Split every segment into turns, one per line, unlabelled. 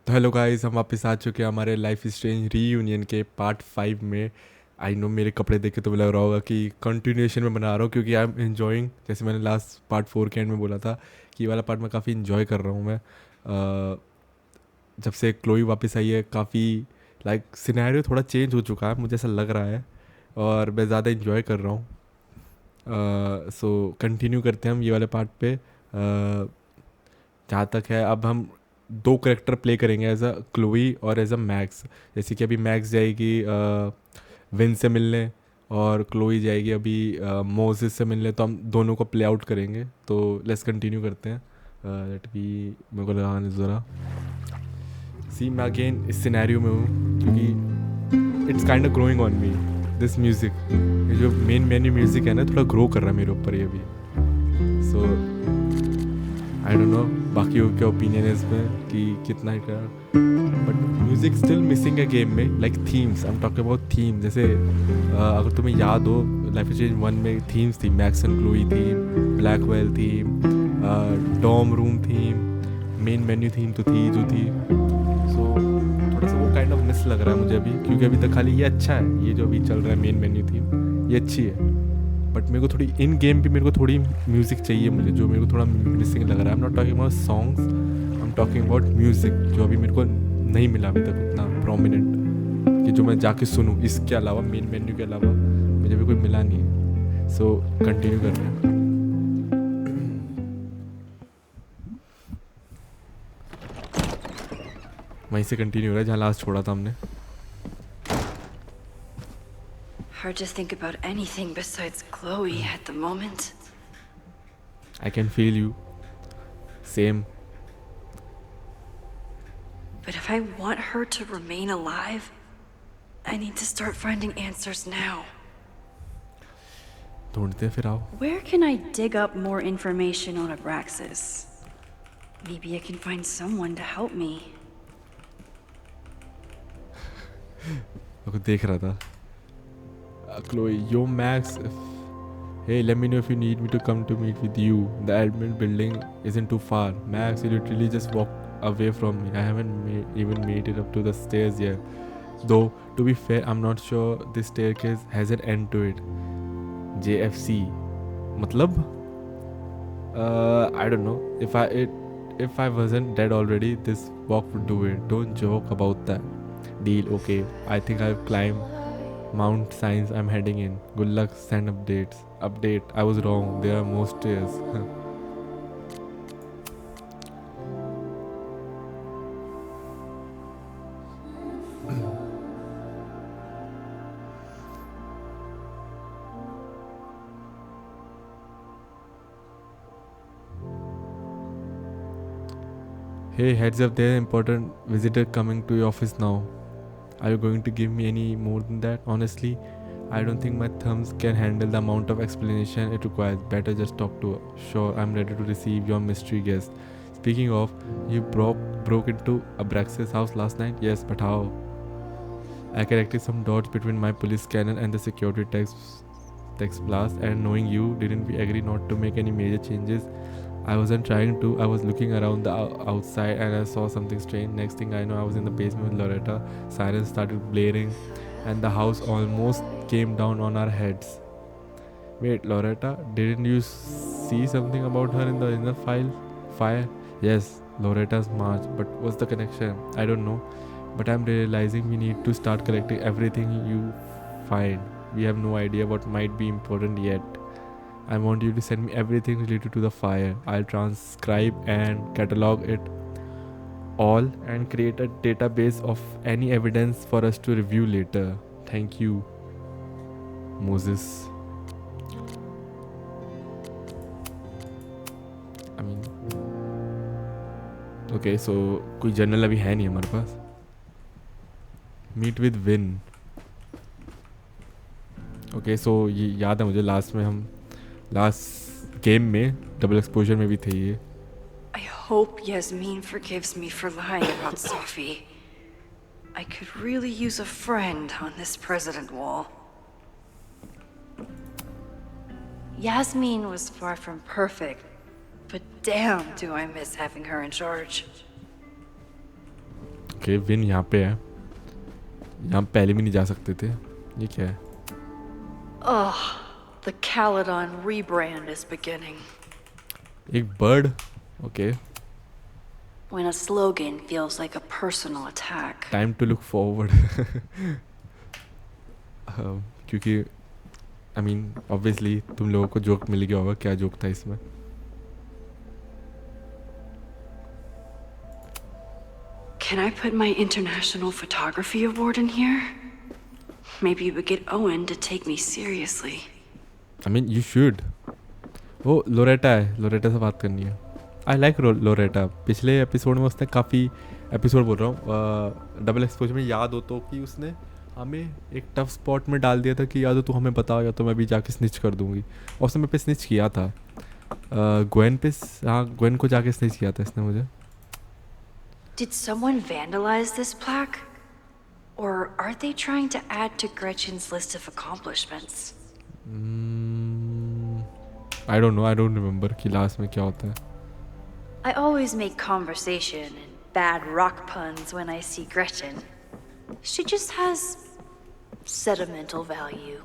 तो hello guys, हम वापस आ चुके हैं हमारे लाइफ स्ट्रेंज रीयूनियन के पार्ट 5 में। आई नो मेरे कपड़े देख के तुम्हें लग रहा होगा कि कंटिन्यूएशन में बना रहा हूँ, क्योंकि आई एम इन्जॉइंग। जैसे मैंने लास्ट पार्ट 4 के एंड में बोला था कि ये वाला पार्ट मैं काफ़ी इन्जॉय कर रहा हूँ मैं। जब से क्लोई वापस आई है, काफ़ी लाइक सिनेरियो थोड़ा चेंज हो चुका है, मुझे ऐसा लग रहा है, और मैं ज़्यादा इन्जॉय कर रहा हूँ। सो कंटिन्यू करते हैं हम ये वाले पार्ट पे। जहाँ तक है, अब हम 2 करेक्टर प्ले करेंगे, एज अ क्लोई और एज अ मैक्स। जैसे कि अभी मैक्स जाएगी विन से मिलने, और क्लोई जाएगी अभी मोजिस से मिलने, तो हम दोनों को प्ले आउट करेंगे। तो लेट्स कंटिन्यू करते हैं। लेट बी, मेरे को लगाने ज़रा सी, मैं अगेन इस सिनेरियो में हूँ, क्योंकि it's kind of growing on me this music. ये जो मेन मेन्यू म्यूज़िक है ना, थोड़ा ग्रो कर रहा है मेरे ऊपर ये भी। सो आई डोंट नो बाकी क्या ओपिनियन है इसमें कि कितना ही क्या, बट म्यूजिक स्टिल मिसिंग है गेम में। Like themes, I am talking about theme. जैसे अगर तुम्हें याद हो, लाइफ इज चेंज 1 में थीम्स थी, Max and Chloe theme, Blackwell theme, dorm room theme, main menu theme तो थी जो थी। सो थोड़ा सा वो काइंड ऑफ मिस लग रहा है मुझे अभी, क्योंकि अभी तक खाली ये अच्छा है, ये जो अभी चल रहा है मेन मेन्यू थीम, ये अच्छी है। बट मेरे को थोड़ी इन गेम भी मेरे को थोड़ी म्यूज़िक चाहिए मुझे, जो मेरे को थोड़ा मिसिंग लग रहा है। आई am not talking about songs, I am talking about music, जो अभी मेरे को नहीं मिला अभी तक उतना प्रोमिनेंट, कि जो मैं जाके सुनूँ। इसके अलावा, मेन मेन्यू के अलावा मुझे भी कोई मिला नहीं है। सो कंटिन्यू कर रहे हैं। वहीं से कंटिन्यू हो रहा है जहाँ लास्ट छोड़ा था हमने।
Hard to think about anything besides Chloe at the moment.
I can feel you. Same.
But if I want her to remain alive, I need to start finding answers now.
ढूंढते हैं फिर, आओ।
Where can I dig up more information on Abraxas? Maybe I can find someone to help me.
मैं देख रहा था। Chloe, yo Max, hey, let me know if you need me to come to meet with you. The admin building isn't too far. Max, you literally just walk away from me. I haven't even made it up to the stairs yet. Though, to be fair, I'm not sure this staircase has an end to it. JFC. मतलब? I don't know. If I wasn't dead already, this walk would do it. Don't joke about that. Deal, okay. I think I've climbed Mount Science. I'm heading in. Good luck. Send updates. Update. I was wrong. There are more stairs. Hey, heads up, there's an important visitor coming to your office now. Are you going to give me any more than that? Honestly, I don't think my thumbs can handle the amount of explanation it requires. Better just talk to her. Sure, I'm ready to receive your mystery guest. Speaking of, you broke into Abraxas' house last night? Yes, but how? I connected some dots between my police scanner and the security text blast, and knowing you, didn't we agree not to make any major changes? I wasn't trying to. I was looking around the outside and I saw something strange. Next thing I know, I was in the basement with Loretta. Sirens started blaring and the house almost came down on our heads. Wait, Loretta? Didn't you see something about her in the original fire? Yes, Loretta's march. But what's the connection? I don't know. But I'm realizing we need to start collecting everything you find. We have no idea what might be important yet. I want you to send me everything related to the fire. I'll transcribe and catalog it all and create a database of any evidence for us to review later. Thank you, Moses. I mean, okay, so कोई journal अभी है नहीं हमारे पास. Meet with Vin. Okay, so ये याद है मुझे, last में हम लास्ट गेम में डबल एक्सपोजर में भी थे ये.
I hope Yasmin forgives me for lying about Safi. I could really use a friend on this president wall. Yasmin was far from perfect, but damn do I miss having her in charge.
Okay win यहाँ पे है, यहाँ पहले भी नहीं जा सकते थे। ये क्या है?
Ugh, the Caledon rebrand is beginning.
एक bird, okay.
When a slogan feels like a personal attack.
Time to look forward. क्योंकि आई मीन ऑब्वियसली तुम लोगों को जोक मिल गया होगा, क्या जोक था इसमें?
Can I put my International Photography Award in here? Maybe we get Owen to take me seriously.
I mean you should. वो लोरेटा है, लोरेटा से बात करनी है। I like Loretta. पिछले एपिसोड में उसने काफ़ी, एपिसोड बोल रहा हूँ, डबल एक्सपोजर में याद हो तो कि उसने हमें एक टफ स्पॉट में डाल दिया था कि याद हो तो हमें बताओ या तो मैं भी जाके स्निच कर दूंगी, और उसने मेरे पे स्निच किया था। ग्वेन पे, हाँ ग्वेन को जाके स्निच किया था इसने मुझे।
Did someone vandalize this plaque? Or are they trying to add to Gretchen's list of accomplishments?
I don't know, I don't remember कि लास्ट में क्या होता है।
I always make conversation and bad rock puns when I see Gretchen. She just has sentimental value.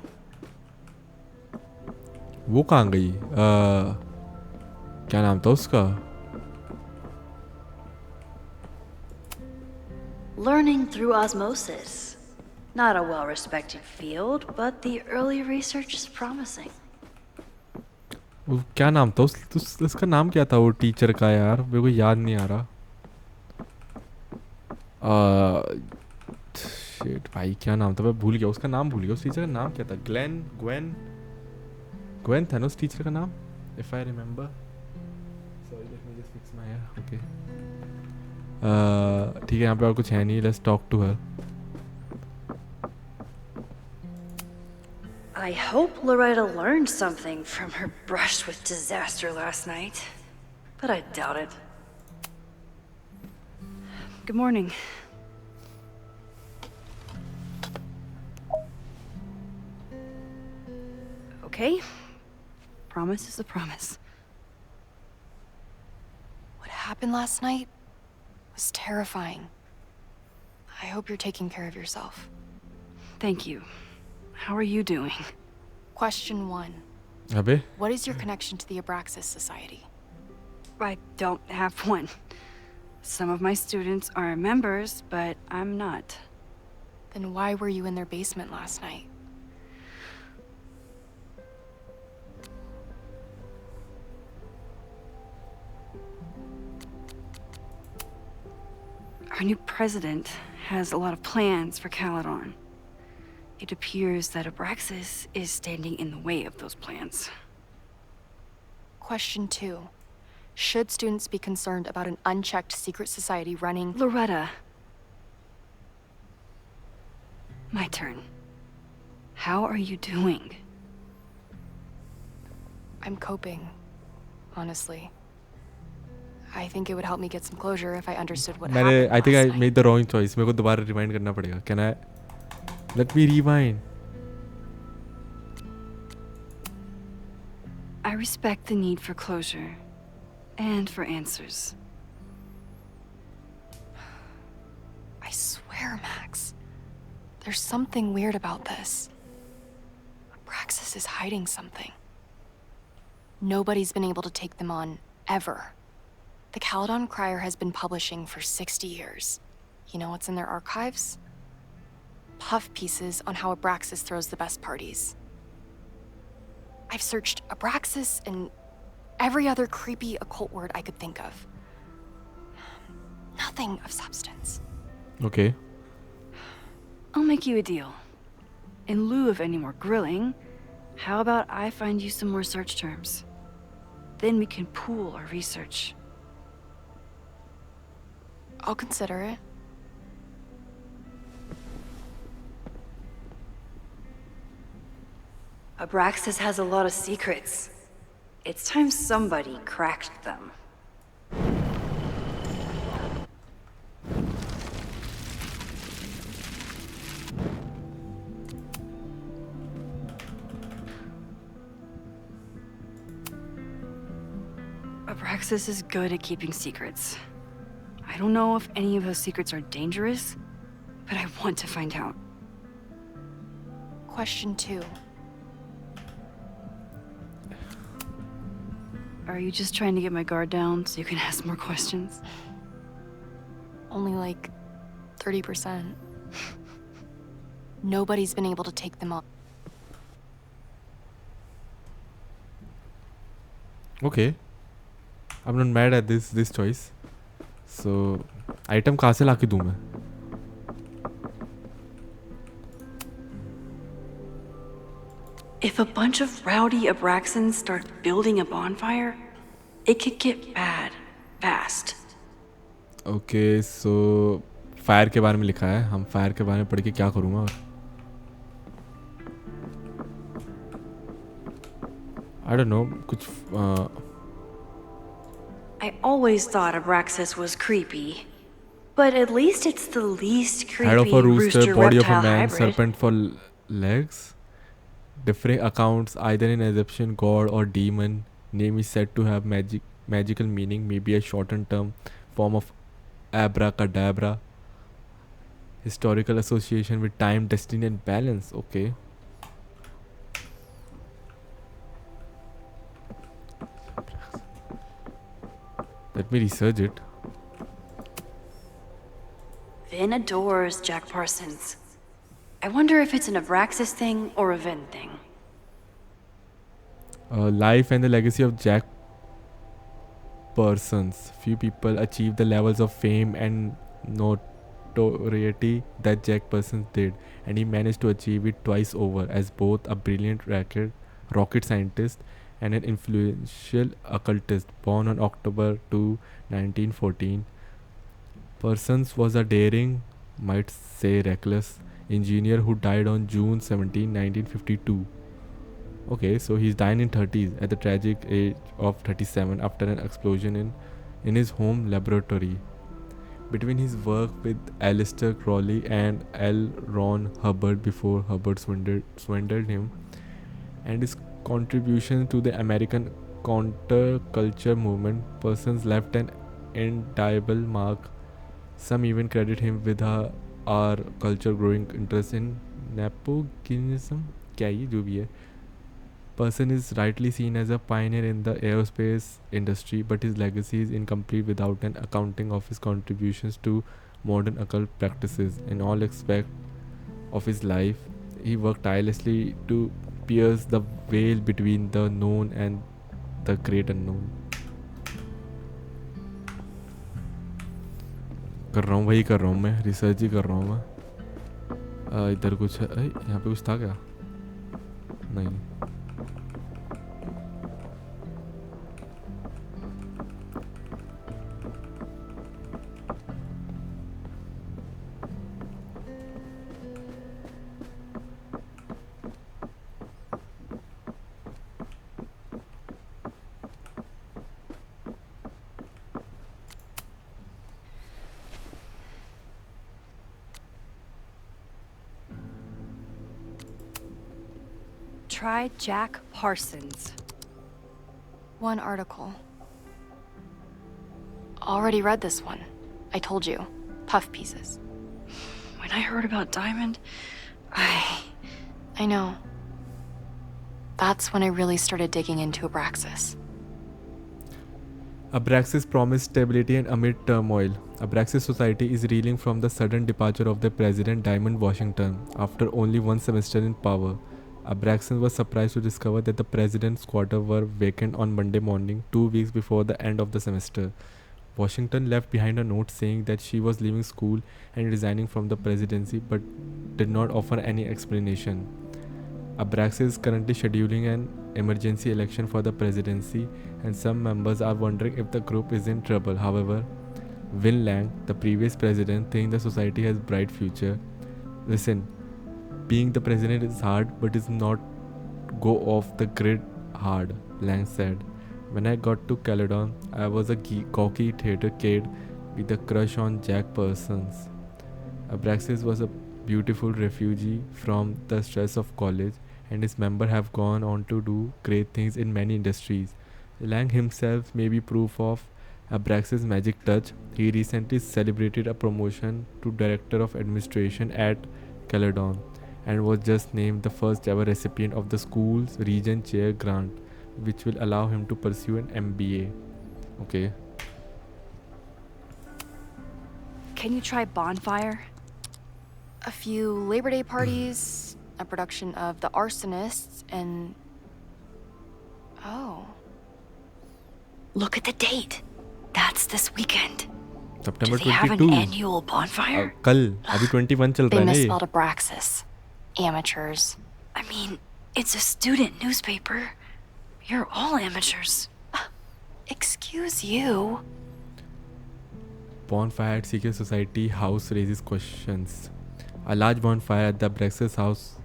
वो कहाँ गई? क्या नाम था उसका?
Learning through osmosis. Not a well-respected field, but the early research is promising.
वो क्या नाम था उसका नाम क्या था वो टीचर का यार, मेरे को याद नहीं आ रहा। शिट भाई क्या नाम था, मैं भूल गया उसका नाम, भूल गया उस टीचर का नाम क्या था। ग्वेन था ना उस टीचर का नाम, if I remember. Sorry let me just fix my hair. Okay ठीक है, यहाँ पे और कुछ है नहीं, let's talk to her.
I hope Loretta learned something from her brush with disaster last night, but I doubt it. Good morning. Okay. Promise is a promise.
What happened last night was terrifying. I hope you're taking care of yourself.
Thank you. How are you doing?
Question 1.
अबे
What is your connection to the Abraxas Society?
I don't have one. Some of my students are members, but I'm not.
Then why were you in their basement last night?
Our new president has a lot of plans for Caledon. It appears that Abraxas is standing in the way of those plans.
Question 2. Should students be concerned about an unchecked secret society running?
Loretta. My turn. How are you doing?
I'm coping, honestly. I think it would help me get some closure if I understood what happened
I think
last
I
night.
made the wrong choice. मेरे को दोबारा remind करना पड़ेगा। Can I? Let me rewind.
I respect the need for closure and for answers.
I swear, Max, there's something weird about this. Abraxas is hiding something. Nobody's been able to take them on, ever. The Caledon Crier has been publishing for 60 years. You know what's in their archives? Puff pieces on how Abraxas throws the best parties. I've searched Abraxas and every other creepy occult word I could think of. Nothing of substance.
Okay.
I'll make you a deal. In lieu of any more grilling, how about I find you some more search terms? Then we can pool our research.
I'll consider it.
Abraxas has a lot of secrets. It's time somebody cracked them. Abraxas is good at keeping secrets. I don't know if any of those secrets are dangerous, but I want to find out.
Question 2.
Are you just trying to get my guard down so you can ask more questions?
Only like 30%. Nobody's been able to take them up.
Okay, I'm not mad at this choice. So item कहाँ से लाके दूँ मैं?
If a bunch of rowdy Abraxans start building a bonfire, it could get bad fast.
Okay, so fire के बारे में लिखा है. हम फायर के बारे में पढ़ के क्या करूँगा और? I don't know, कुछ
I always thought Abraxas was creepy, but at least it's the least creepy
head of a rooster, body of a
reptile
man,
hybrid.
serpent for legs. Differing accounts, either an Egyptian god or demon. Name is said to have magical meaning, maybe a shortened term form of abracadabra. Historical association with time, destiny, and balance. Okay. Let me research it.
Vin adores Jack Parsons. I wonder if it's an Abraxas thing or a Vin thing.
Life and the legacy of Jack Parsons. Few people achieve the levels of fame and notoriety that Jack Parsons did, and he managed to achieve it twice over as both a brilliant rocket scientist and an influential occultist. Born on October 2, 1914, Parsons was a daring, might say reckless, engineer who died on June 17, 1952. Okay, so he's dying in 30s at the tragic age of 37 after an explosion in his home laboratory. Between his work with Aleister Crowley and L. Ron Hubbard before Hubbard swindled him, and his contribution to the American counterculture movement, Parsons left an indelible mark. Some even credit him with our culture growing interest in Nepotism. क्या ये जो भी है. Person is rightly seen as a pioneer in the aerospace industry, but his legacy is incomplete without an accounting of his contributions to modern occult practices. In all aspects of his life, he worked tirelessly to pierce the veil between the known and the great unknown. कर रहा हूँ मैं research ही कर रहा हूँ मैं. इधर कुछ है. यहाँ पे कुछ था क्या? नहीं.
Try Jack Parsons.
One article. Already read this one. I told you. Puff pieces.
When I heard about Diamond,
I know. That's when I really started digging into Abraxas.
Abraxas promised stability and amid turmoil. Abraxas society is reeling from the sudden departure of their president Diamond Washington after only one semester in power. Abraxas was surprised to discover that the president's quarters were vacant on Monday morning, 2 weeks before the end of the semester. Washington left behind a note saying that she was leaving school and resigning from the presidency, but did not offer any explanation. Abraxas is currently scheduling an emergency election for the presidency, and some members are wondering if the group is in trouble. However, Vin Lang, the previous president, thinks the society has bright future. Listen, being the president is hard, but it's not go off the grid hard, Lang said. When I got to Caledon, I was a cocky theatre kid with a crush on Jack Parsons. Abraxas was a beautiful refugee from the stress of college, and his members have gone on to do great things in many industries. Lang himself may be proof of Abraxas' magic touch, he recently celebrated a promotion to Director of Administration at Caledon and was just named the first ever recipient of the school's Regent Chair grant, which will allow him to pursue an MBA. Okay.
Can you try bonfire?
A few Labor Day parties, a production of The Arsonists, and... Oh.
Look at the date. That's this weekend.
September
Do they have
22.
an annual bonfire?
कल अभी 21 चल रहा
They
है ना ये.
misspelled Abraxas. Amateurs.
I mean, it's a student newspaper. You're all amateurs.
Excuse you.
Bonfire at Secret Society house raises questions. A large bonfire at the Abraxas house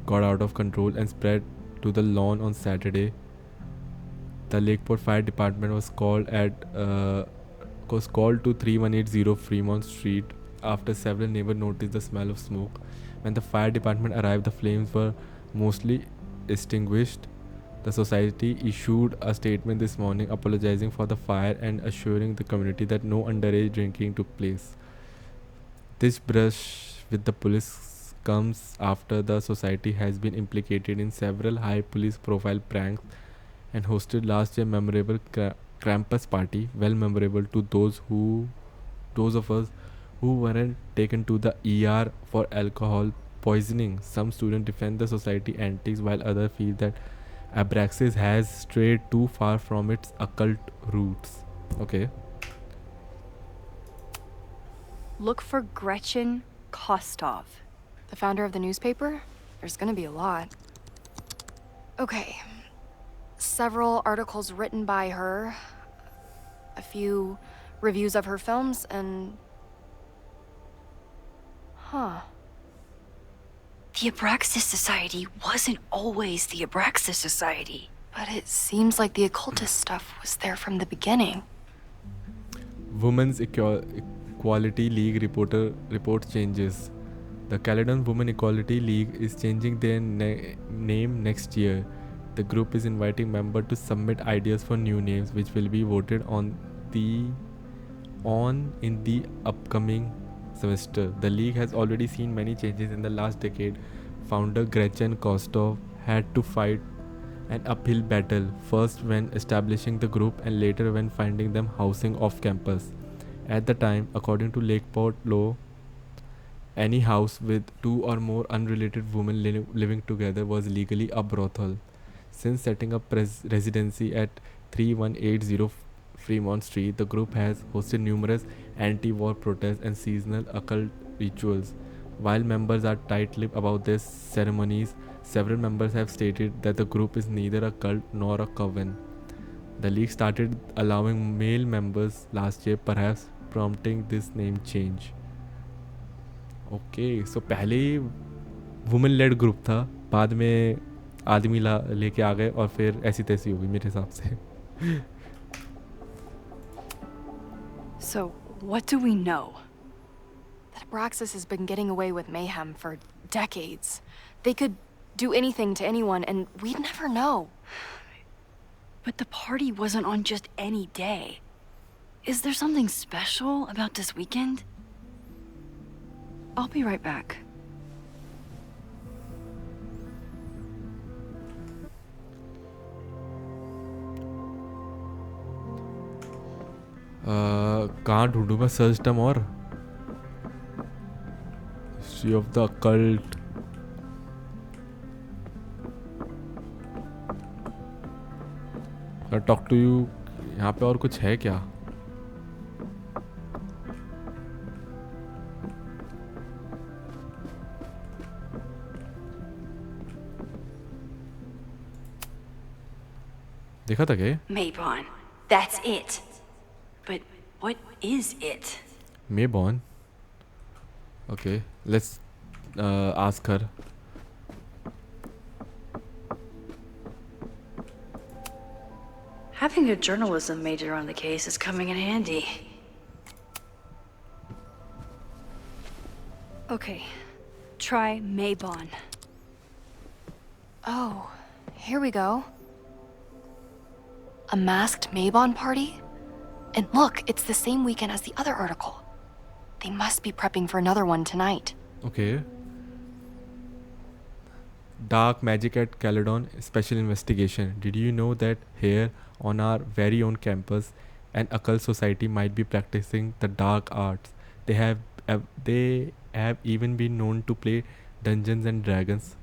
got out of control and spread to the lawn on Saturday. The Lakeport Fire Department was called to 3180 Fremont Street after several neighbors noticed the smell of smoke. When the fire department arrived, the flames were mostly extinguished. The society issued a statement this morning apologizing for the fire and assuring the community that no underage drinking took place. This brush with the police comes after the society has been implicated in several high police profile pranks and hosted last year memorable Krampus party, well memorable to those of us who weren't taken to the ER for alcohol poisoning. Some students defend the society antics while others feel that Abraxas has strayed too far from its occult roots. Okay.
Look for Gretchen Kostov.
The founder of the newspaper? There's gonna be a lot. Okay. Several articles written by her, a few reviews of her films, and... Huh.
The Abraxas Society wasn't always the Abraxas Society.
But it seems like the occultist stuff was there from the beginning.
Women's Equality League report changes. The Caledon Women Equality League is changing their name next year. The group is inviting members to submit ideas for new names, which will be voted on in the upcoming semester. The league has already seen many changes in the last decade. Founder Gretchen Kostov had to fight an uphill battle, first when establishing the group and later when finding them housing off campus. At the time, according to Lakeport law, any house with two or more unrelated women living together was legally a brothel. Since setting up residency at 3180 Fremont Street, the group has hosted numerous anti-war protests and seasonal occult rituals. While members are tight-lipped about their ceremonies, several members have stated that the group is neither a cult nor a coven. The league started allowing male members last year, perhaps prompting this name change. Okay, so पहले women lead group था, बाद में आदमी लेके आ गए और फिर ऐसी तैसी हो गई मेरे हिसाब से.
So, what do we know?
That Abraxas has been getting away with mayhem for decades. They could do anything to anyone, and we'd never know.
But the party wasn't on just any day. Is there something special about this weekend? I'll be right back.
कहाँ ढूंढूं मैं search term और history of the occult. Talk to you. यहाँ पे और कुछ है क्या? देखा था क्या?
Maybon. That's it. But what is it?
Maybon. Okay, let's ask her.
Having a journalism major on the case is coming in handy. Okay, try Maybon.
Oh, here we go. A masked Maybon party? And look, it's the same weekend as the other article. They must be prepping for another one tonight.
Okay. Dark Magic at Caledon Special Investigation. Did you know that here on our very own campus, an occult society might be practicing the dark arts? They have even been known to play Dungeons and Dragons.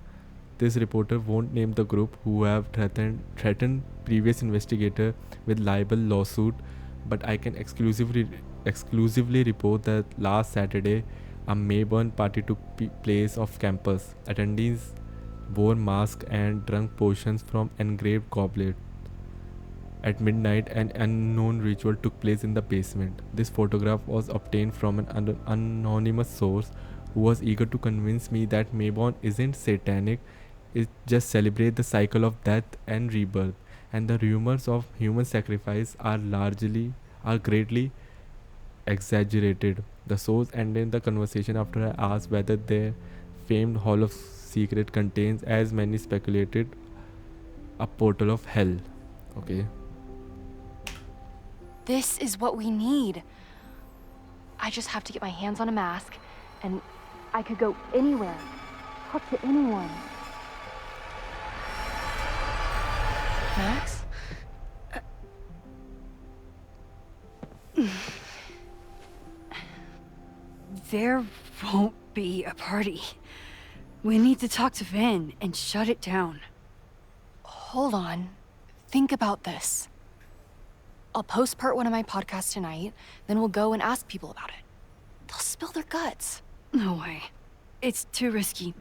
This reporter won't name the group who have threatened previous investigator with libel lawsuit, but I can exclusively report that last Saturday a Mayborn party took place off campus. Attendees wore masks and drank potions from engraved goblets. At midnight, an unknown ritual took place in the basement. This photograph was obtained from an anonymous source who was eager to convince me that Mayborn isn't satanic, it just celebrates the cycle of death and rebirth, and the rumors of human sacrifice are greatly exaggerated. The source ended the conversation after I asked whether their famed Hall of Secret contains, as many speculated, a portal of hell. Okay.
This is what we need. I just have to get my hands on a mask, and I could go anywhere, talk to anyone. Max?
There won't be a party. We need to talk to Vin and shut it down.
Hold on. Think about this. I'll post part 1 of my podcast tonight, then we'll go and ask people about it. They'll spill their guts.
No way. It's too risky.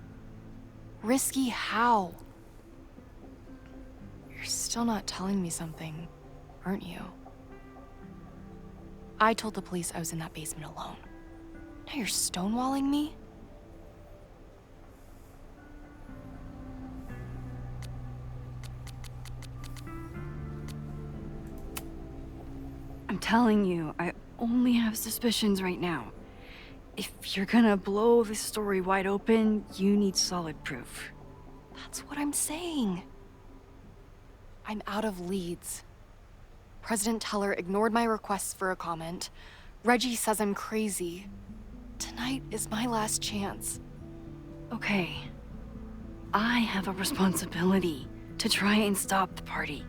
Risky how? You're still not telling me something, aren't you? I told the police I was in that basement alone. Now you're stonewalling me?
I'm telling you, I only have suspicions right now. If you're gonna blow this story wide open, you need solid proof.
That's what I'm saying. I'm out of leads. President Teller ignored my requests for a comment. Reggie says I'm crazy. Tonight is my last chance.
Okay. I have a responsibility to try and stop the party.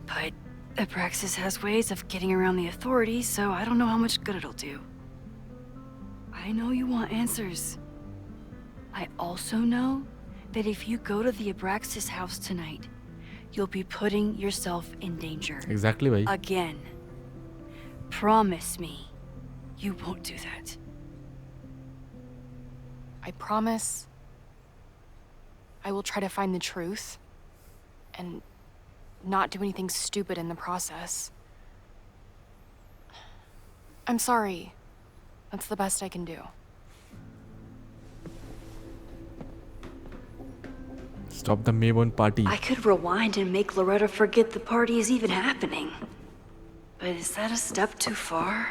But Abraxas has ways of getting around the authorities, so I don't know how much good it'll do. I know you want answers. I also know that if you go to the Abraxas house tonight, you'll be putting yourself in danger.
Exactly, bhai.
Again. Promise me you won't do that.
I promise I will try to find the truth and not do anything stupid in the process. I'm sorry. That's the best I can do.
Stop the Mayborn party.
I could rewind and make Loretta forget the party is even happening. But is that a step too far?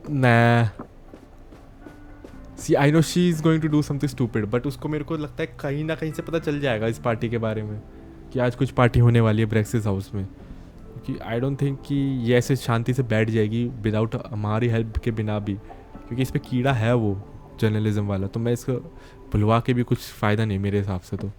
Nah. See, I know she is going to do something stupid, but उसको मेरे को लगता है कहीं ना कहीं से पता चल जाएगा इस पार्टी के बारे में कि आज कुछ पार्टी होने वाली है ब्रेक्सिस हाउस में. क्योंकि आई डोंट थिंक कि ये ऐसे शांति से बैठ जाएगी विदाउट हमारी हेल्प के बिना भी, क्योंकि इस पर कीड़ा है वो जर्नलिज्म वाला. तो मैं इसको बुलवा के भी कुछ फ़ायदा नहीं मेरे हिसाब से. तो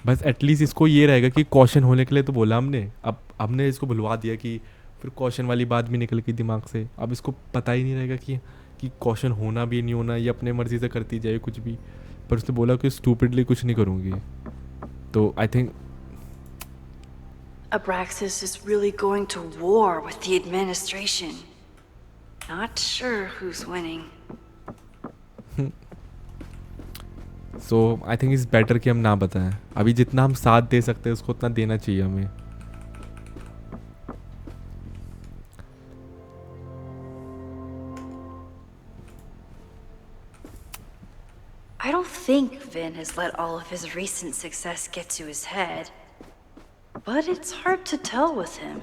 बस एटलीस्ट इसको ये रहेगा कि कॉशन होने के लिए तो बोला हमने, अब हमने इसको बुलवा दिया कि फिर कॉशन वाली बात भी निकल गई दिमाग से. अब इसको पता ही नहीं रहेगा कि कॉशन होना भी नहीं होना, ये अपने मर्जी से करती जाए कुछ भी. पर उसने बोला कि स्टूपिडली कुछ नहीं करूँगी. तो I think
Abraxas is really going to war with the administration. Not sure who's winning.
So I think is better कि हम ना बताएं. अभी जितना हम साथ दे सकते हैं उसको उतना देना चाहिए हमें.
I don't think Vin has let all of his recent success get to his head. But it's hard to tell with him.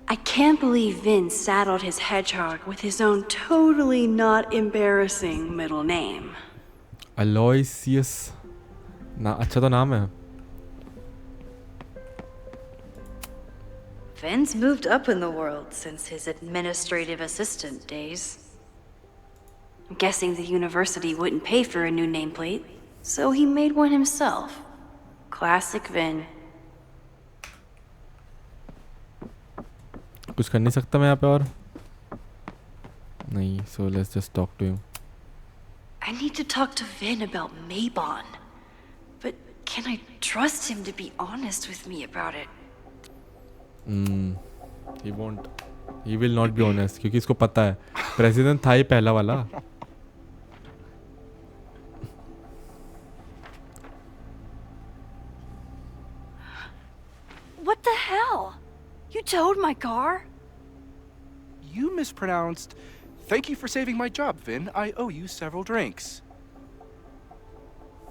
I
I can't believe Vin saddled his hedgehog with his own totally not embarrassing middle name.
Aloysius ना अच्छा तो नाम है.
Vin's moved up in the world since his administrative assistant days. I'm guessing the university wouldn't pay for a new nameplate, so he made one himself. Classic Vin.
कुछ कर नहीं सकता मैं यहाँ पे और नहीं. So let's just talk to him.
I need to talk to Vin about Maybon. But can I trust him to be honest with me about it?
He won't. He will not be honest क्योंकि इसको पता है president था ही पहला वाला.
What the hell? You towed my car?
You mispronounced. Thank you for saving my job, Vin. I owe you several drinks.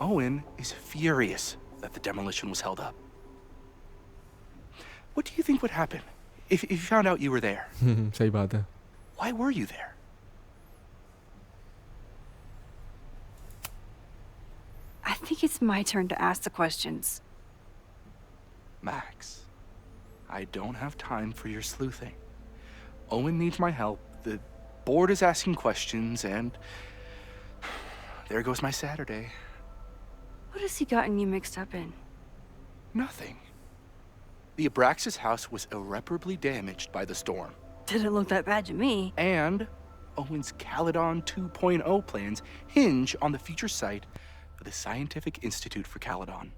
Owen is furious that the demolition was held up. What do you think would happen if you found out you were there?
सही बात है.
Why were you there?
I think it's my turn to ask the questions.
Max, I don't have time for your sleuthing. Owen needs my help. The board is asking questions, and there goes my Saturday.
What has he gotten you mixed up in?
Nothing. The Abraxas house was irreparably damaged by the storm.
Didn't look that bad to me.
And Owen's Caledon 2.0 plans hinge on the future site of the Scientific Institute for Caledon.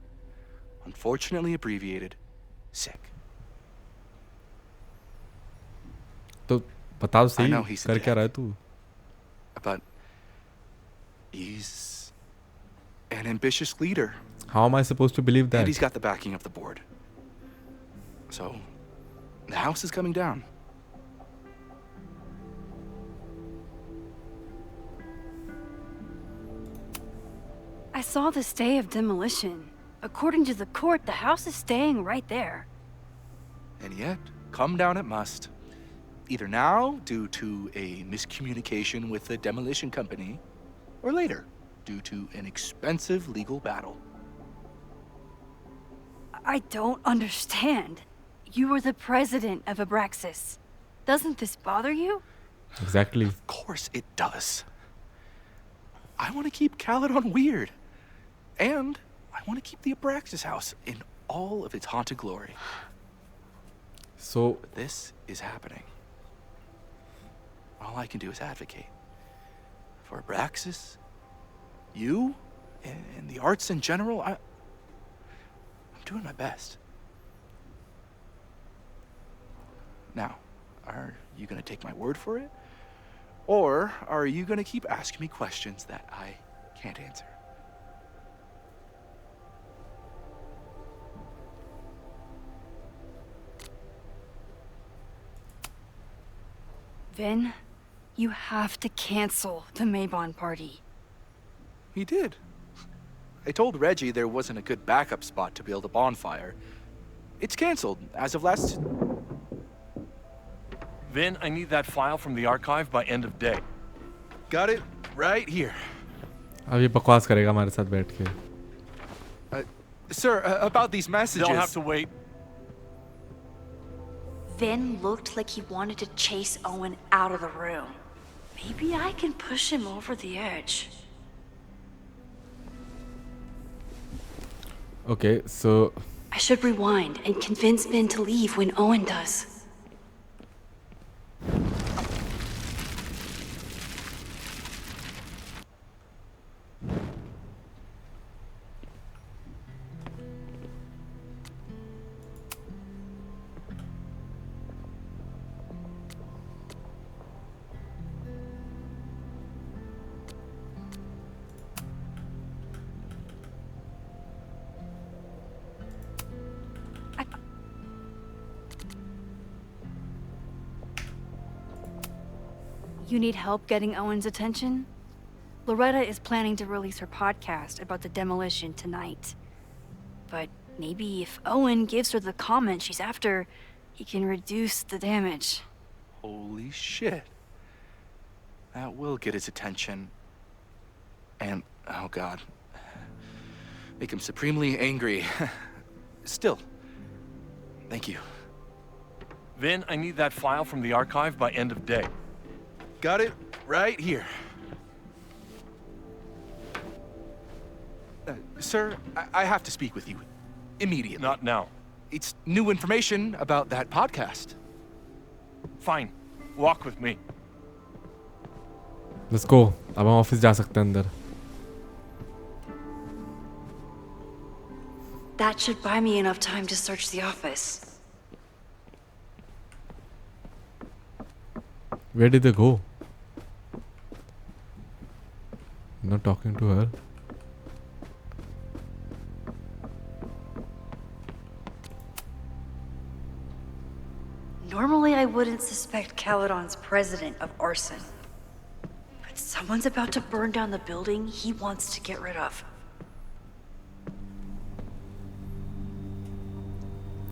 Unfortunately abbreviated, SICK.
तो बता तो
I know
सही
he's
कर क्या
dead.
रहा है तू.
But he's an ambitious leader.
How am I supposed to believe
And
that?
he's got the backing of the board. So, the house is coming down.
I saw the stay of demolition. According to the court, the house is staying right there.
And yet, come down it must. Either now, due to a miscommunication with the demolition company, or later, due to an expensive legal battle.
I don't understand. You were the president of Abraxas. Doesn't this bother you?
Exactly.
Of course it does. I want to keep Caledon weird. And I want to keep the Abraxas house in all of its haunted glory.
So
This is happening. All I can do is advocate. For Abraxas, you, and the arts in general, I'm doing my best. Now, are you going to take my word for it? Or are you going to keep asking me questions that I can't answer?
Vin, you have to cancel the Maybon party.
He did. I told Reggie there wasn't a good backup spot to build a bonfire. It's canceled as of last...
Vin, I need that file from the archive by end of day.
Got it right here.
अब ये बकवास करेगा हमारे साथ बैठ के.
Sir, about these messages...
They'll have to wait.
Vin looked like he wanted to chase Owen out of the room. Maybe I can push him over the edge.
Okay, so
I should rewind and convince Vin to leave when Owen does. You need help getting Owen's attention? Loretta is planning to release her podcast about the demolition tonight. But maybe if Owen gives her the comment she's after, he can reduce the damage.
Holy shit. That will get his attention. And, oh god, make him supremely angry. Still, thank you.
Vin, I need that file from the archive by end of day.
Got it right here. Sir, I have to speak with you. Immediately.
Not now.
It's new information about that podcast.
Fine. Walk with me.
Let's go. अब हम office जा सकते हैं अंदर.
That should buy me enough time to search the office.
Where did they go? Not talking to her.
Normally I wouldn't suspect Caledon's president of arson. But someone's about to burn down the building he wants to get rid of.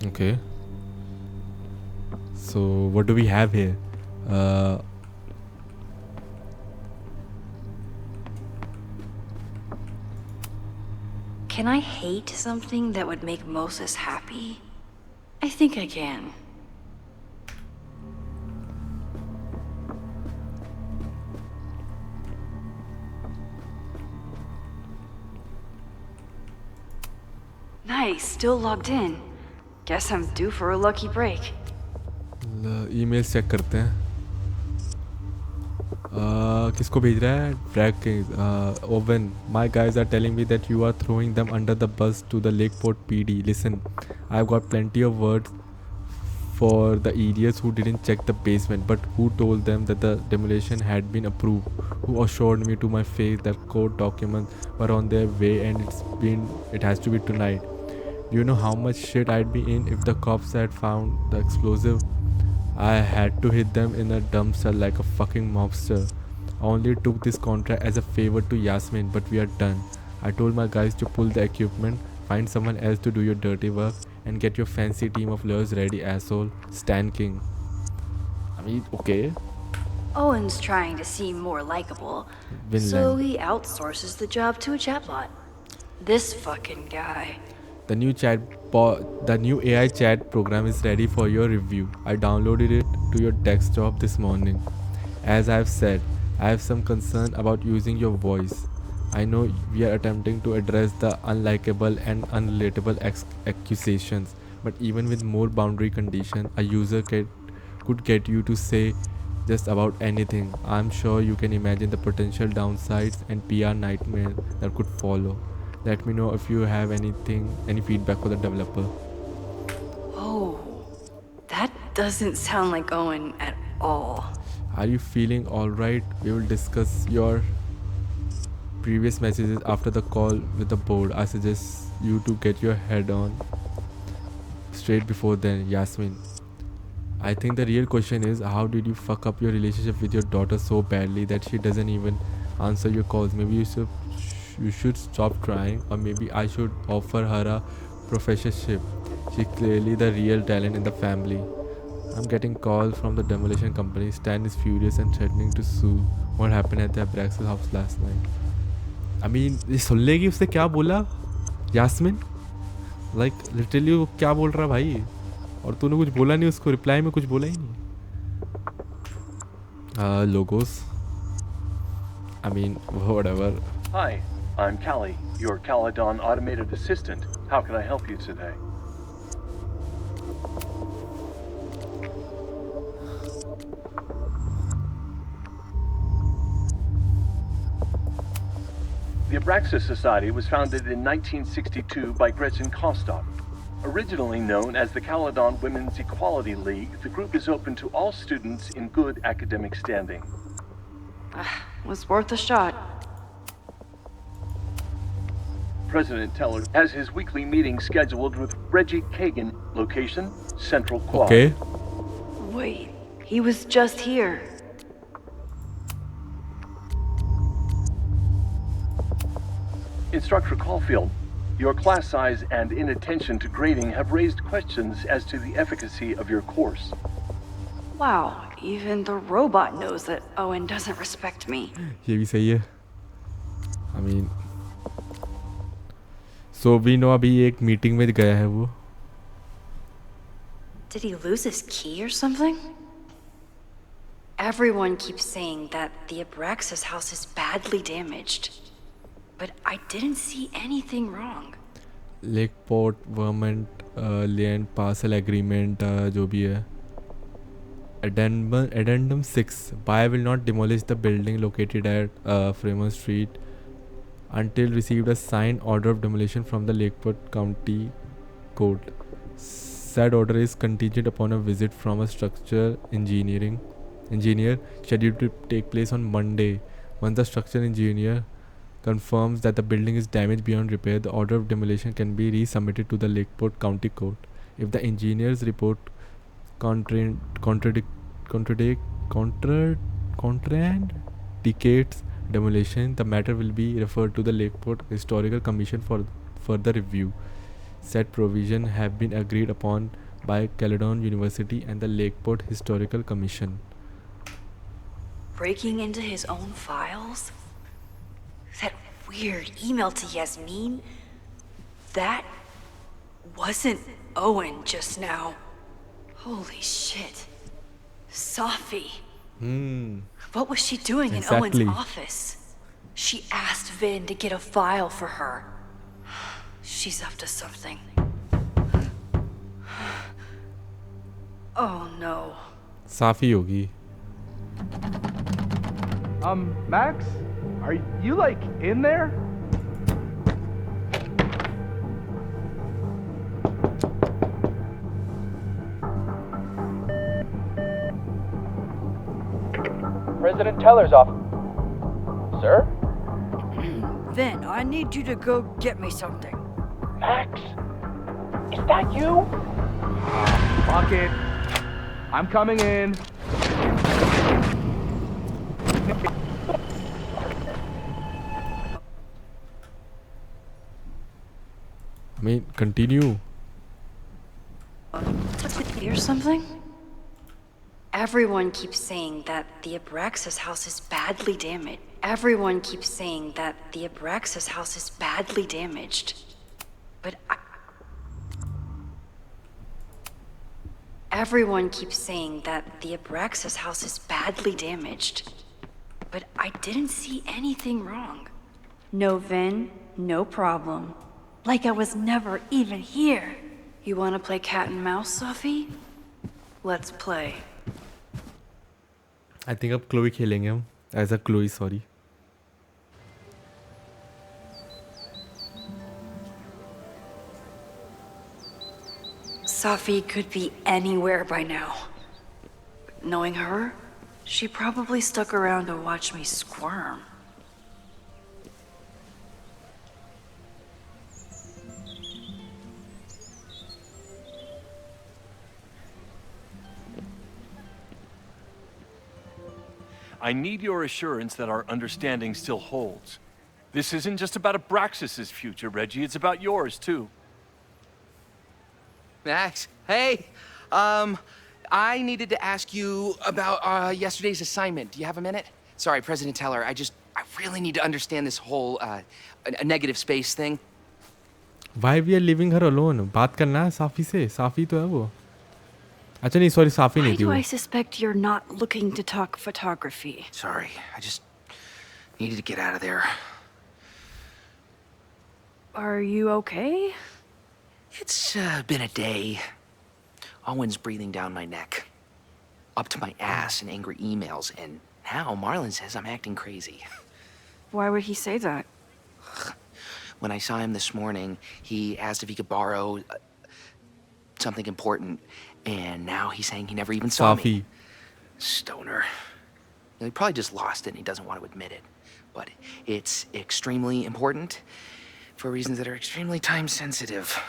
Okay. So what do we have here?
Can I hate something that would make Moses happy? I think I can. Nice, still logged in. Guess I'm due for a lucky break.
Email check करते हैं. किसको भेज रहा है? Owen, my guys are telling me that you are throwing them under the bus to the Lakeport PD. Listen, I've got plenty of words for the idiots who didn't check the basement, but who told them that the demolition had been approved, who assured me to my face that court documents were on their way and it has to be tonight. Do you know how much shit I'd be in if the cops had found the explosive? I had to hit them in a dumpster like a fucking mobster. I only took this contract as a favor to Yasmin, but we are done. I told my guys to pull the equipment, find someone else to do your dirty work, and get your fancy team of lawyers ready, asshole. Stan King. I mean, okay.
Owen's trying to seem more likable,
Vinland.
so he outsources the job to a chatbot. This fucking guy.
The new AI chat program is ready for your review. I downloaded it to your desktop this morning. As I've said, I have some concern about using your voice. I know we are attempting to address the unlikable and unrelatable accusations, but even with more boundary condition, a user could get you to say just about anything. I'm sure you can imagine the potential downsides and PR nightmare that could follow. Let me know if you have any feedback for the developer.
Oh, that doesn't sound like Owen at all.
Are you feeling alright? We will discuss your previous messages after the call with the board. I suggest you to get your head on straight before then, Yasmin. I think the real question is, how did you fuck up your relationship with your daughter so badly that she doesn't even answer your calls? Maybe you should stop trying, or maybe I should offer her a professorship. She's clearly the real talent in the family. I'm getting calls from the demolition company. Stan is furious and threatening to sue. What happened at the Abraxas house last night? I mean, ये सुन लेगी उसने क्या बोला Yasmin? Like literally वो क्या बोल रहा भाई? और तूने कुछ बोला नहीं उसको, रिप्लाई में कुछ बोला ही नहीं. Logos. I mean, whatever.
Hi, I'm Callie, your Caledon automated assistant. How can I help you today? The Abraxas Society was founded in 1962 by Gretchen Kostock. Originally known as the Caledon Women's Equality League, the group is open to all students in good academic standing.
Was worth a shot.
President Teller has his weekly meeting scheduled with Reggie Kagan. Location, Central Quad.
Okay.
Wait, he was just here.
Instructor Caulfield, Your class size and inattention to grading have raised questions as to the efficacy of your course.
Wow, even the robot knows that Owen doesn't respect me.
ये भी सही है. I mean, so we know अभी एक meeting में गया है वो.
Did he lose his key or something? Everyone keeps saying that the Abraxas house is badly damaged. But I didn't see anything wrong.
Lakeport Vermont land parcel agreement जो भी है. Addendum 6. Buyer will not demolish the building located at Fremont Street until received a signed order of demolition from the Lakeport County Court. Said order is contingent upon a visit from a structural engineer scheduled to take place on Monday. Once the structural engineer confirms that the building is damaged beyond repair, the order of demolition can be resubmitted to the Lakeport County Court. If the engineer's report contradicts demolition, the matter will be referred to the Lakeport Historical Commission for further review. Said provision have been agreed upon by Caledon University and the Lakeport Historical Commission.
Breaking into his own files? That weird email to Yasmin? That wasn't Owen just now. Holy shit. Safi. What was she doing in Owen's office? She asked Vinh to get a file for her. She's up to something. Oh no.
Safi होगी.
Max? Are you, like, in there? President Teller's off. Sir?
Vinh, I need you to go get me something.
Max? Is that you? Fuck it. I'm coming in.
I mean, continue.
Hear something? Everyone keeps saying that the Abraxas house is badly damaged. Everyone keeps saying that the Abraxas house is badly damaged. But Everyone keeps saying that the Abraxas house is badly damaged. But I didn't see anything wrong. No Vinh, no problem. Like I was never even here. You wanna play cat and mouse, Safi? Let's play.
I think अब Chloe खेलेंगे हम. As a Chloe, sorry.
Safi could be anywhere by now. Knowing her, she probably stuck around to watch me squirm.
I need your assurance that our understanding still holds. This isn't just about Abraxas' future, Reggie. It's about yours, too.
Max, hey. I needed to ask you about yesterday's assignment. Do you have a minute? Sorry, President Teller, I really need to understand this whole a negative space thing.
Why we are leaving her alone? बात करना है साफी से. साफी तो है वो. अच्छा नहीं, sorry, साफी नहीं
Why
थी
do
वो.
I suspect you're not looking to talk photography?
Sorry, I just needed to get out of there.
Are you okay?
It's been a day. Owen's breathing down my neck. Up to my ass in angry emails, and now Marlon says I'm acting crazy.
Why would he say that?
When I saw him this morning, he asked if he could borrow something important, and now he's saying he never even saw
Safi.
me. Stoner. He probably just lost it and he doesn't want to admit it. But it's extremely important for reasons that are extremely time sensitive.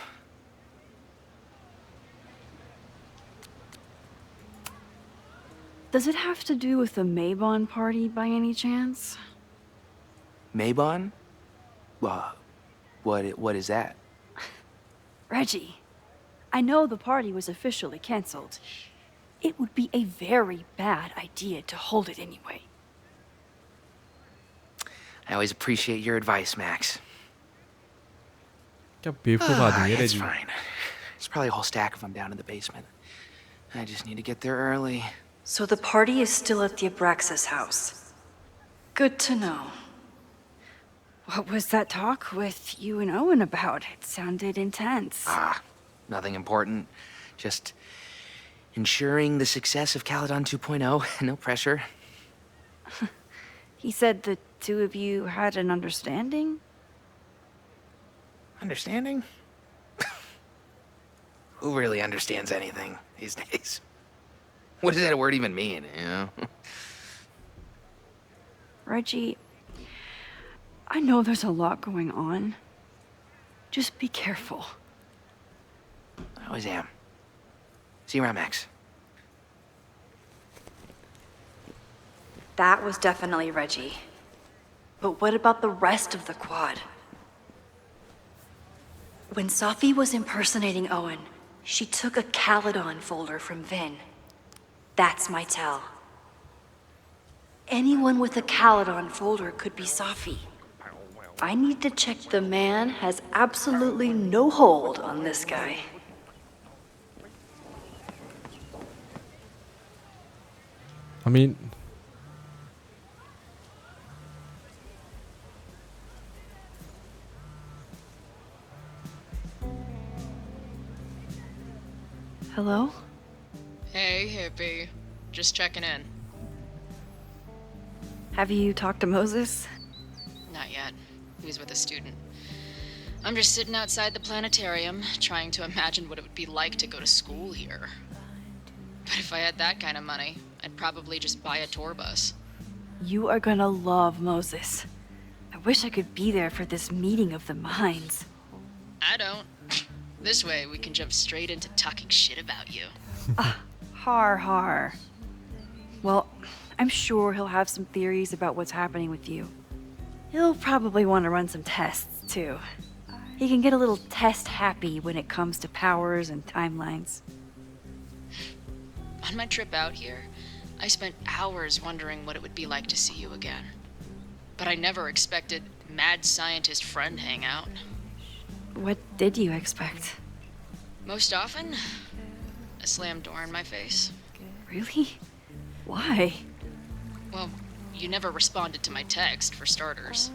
Does it have to do with the Maybon party by any chance?
Maybon? What is that?
Reggie, I know the party was officially cancelled. It would be a very bad idea to hold it anyway.
I always appreciate your advice, Max.
क्या बेवकूफ़ आदमी है
It's
रेजी.
fine. It's probably a whole stack if I'm down in the basement. I just need to get there early.
So the party is still at the Abraxas house. Good to know. What was that talk with you and Owen about? It sounded intense.
Nothing important. Just ensuring the success of Caledon 2.0. No pressure.
He said the two of you had an understanding?
Understanding? Who really understands anything these days? What does that word even mean, you know?
Reggie, I know there's a lot going on. Just be careful.
I always am. See you around, Max.
That was definitely Reggie. But what about the rest of the quad? When Safi was impersonating Owen, she took a Caledon folder from Vin. That's my tell. Anyone with a Caledon folder could be Safi. I need to check the man has absolutely no hold on this guy.
I mean,
Hello?
Hey, hippie. Just checking in.
Have you talked to Moses?
Not yet. He was with a student. I'm just sitting outside the planetarium, trying to imagine what it would be like to go to school here. But if I had that kind of money, I'd probably just buy a tour bus.
You are gonna love Moses. I wish I could be there for this meeting of the minds.
I don't. This way, we can jump straight into talking shit about you.
Har har. Well, I'm sure he'll have some theories about what's happening with you. He'll probably want to run some tests, too. He can get a little test happy when it comes to powers and timelines.
On my trip out here, I spent hours wondering what it would be like to see you again. But I never expected mad scientist friend hangout.
What did you expect?
Most often, a slam door in my face.
Really? Why?
Well, you never responded to my text, for starters.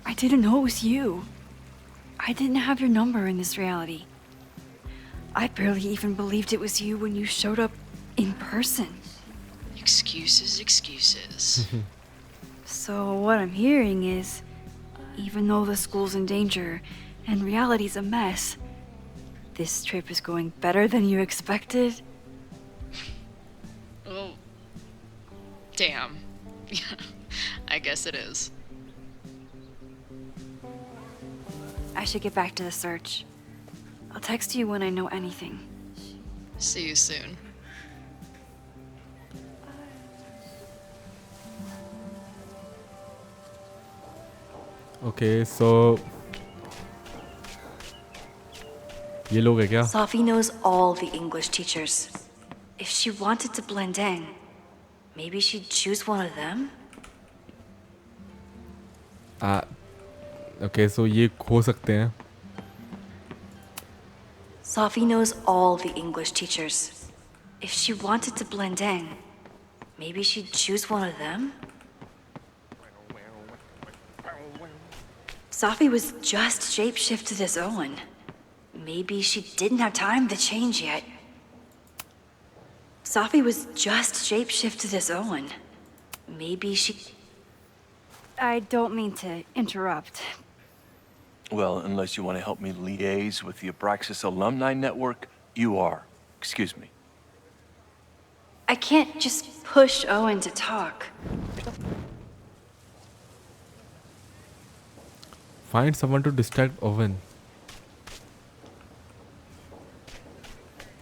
I didn't know it was you. I didn't have your number in this reality. I barely even believed it was you when you showed up in person.
Excuses, excuses.
So what I'm hearing is, even though the school's in danger and reality's a mess, this trip is going better than you expected?
Oh, damn. I guess it is.
I should get back to the search. I'll text you when I know anything.
See you soon.
okay, so ये लोग है क्या?
Safi knows all the English teachers. If she wanted to blend in, maybe she'd choose one of them?
Okay, so ये हो सकते हैं.
Safi knows all the English teachers. If she wanted to blend in, maybe she'd choose one of them? Safi was just shapeshifted as Owen. Maybe she didn't have time to change yet. Safi was just shapeshifted as Owen. Maybe she... I don't mean to interrupt.
Well, unless you want to help me liaise with the Abraxas alumni network, you are. Excuse me.
I can't just push Owen to talk.
Find someone to distract Owen.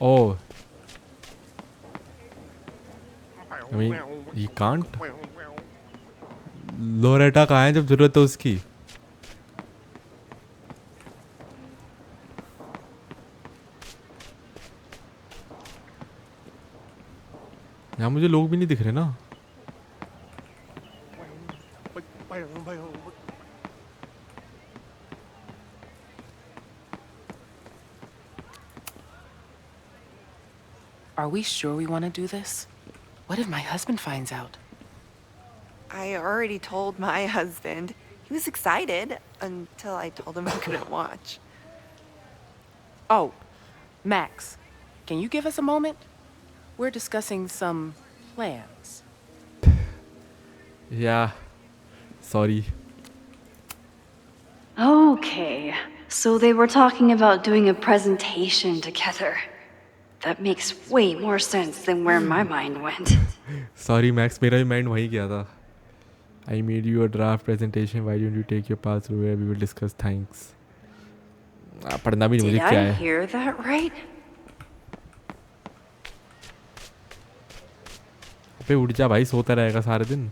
Oh. I mean, he can't. Loretta कहाँ है जब जरूरत है उसकी? यहाँ मुझे लोग भी नहीं दिख रहे ना.
Are we sure we want to do this? What if my husband finds out?
I already told my husband. He was excited until I told him I couldn't watch.
Oh, Max, can you give us a moment? We're discussing some plans.
Yeah. Sorry.
Okay, so they were talking about doing a presentation together. That makes way more sense than where my mind went.
Sorry Max, मेरा भी mind वहीं गया था. I made you a draft presentation. Why don't you take your path through where we will discuss thanks. पढ़ना भी नहीं
Did
मुझे क्या
I
है.
hear that right?
पे उठ जा भाई, सोता रहेगा सारे दिन.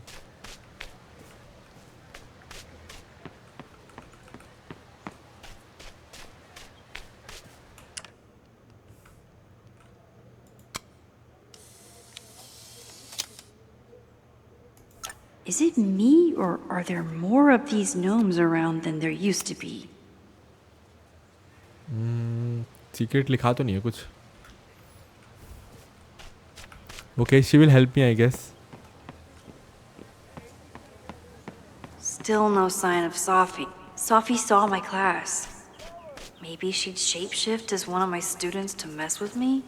Is it me, or are there more of these gnomes around than there used to be?
Secret लिखा तो नहीं है कुछ. Okay, she will help me, I guess.
Still no sign of Sophie. Sophie saw my class. Maybe she'd shapeshift as one of my students to mess with me?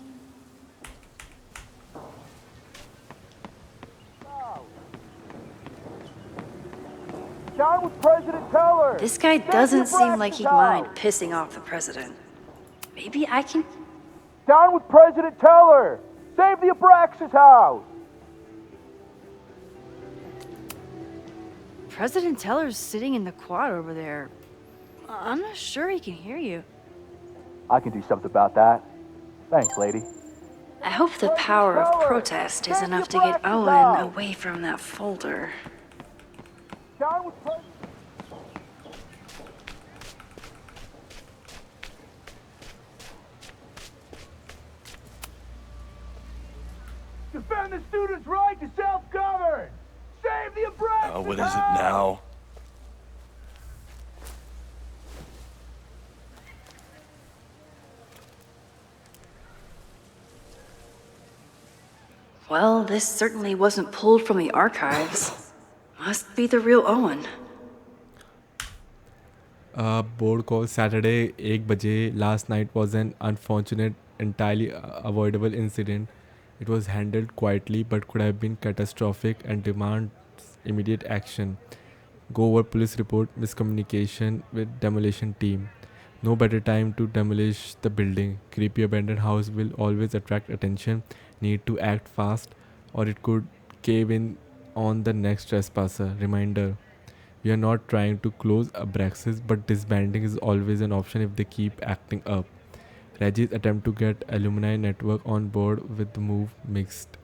Down with President Teller!
This guy doesn't seem like he'd mind pissing off the president. Maybe I can...
Down with President Teller! Save the Abraxas house!
President Teller's sitting in the quad over there. I'm not sure he can hear you.
I can do something about that. Thanks, lady.
I hope the power of protest is enough to get Owen away from that folder.
Down with President... Defend the students' right to self-govern! Save the Abraxas!
What is it now?
Well, this certainly wasn't pulled from the archives. Must be the real Owen.
Board call Saturday 1 बजे. Last night was an unfortunate, entirely avoidable incident. It was handled quietly but could have been catastrophic and demands immediate action. Go over police report, miscommunication with demolition team. No better time to demolish the building. Creepy abandoned house will always attract attention. Need to act fast or it could cave in on the next trespasser. Reminder, we are not trying to close Abraxas, but disbanding is always an option if they keep acting up. Reggie's attempt to get alumni network on board with the move mixed.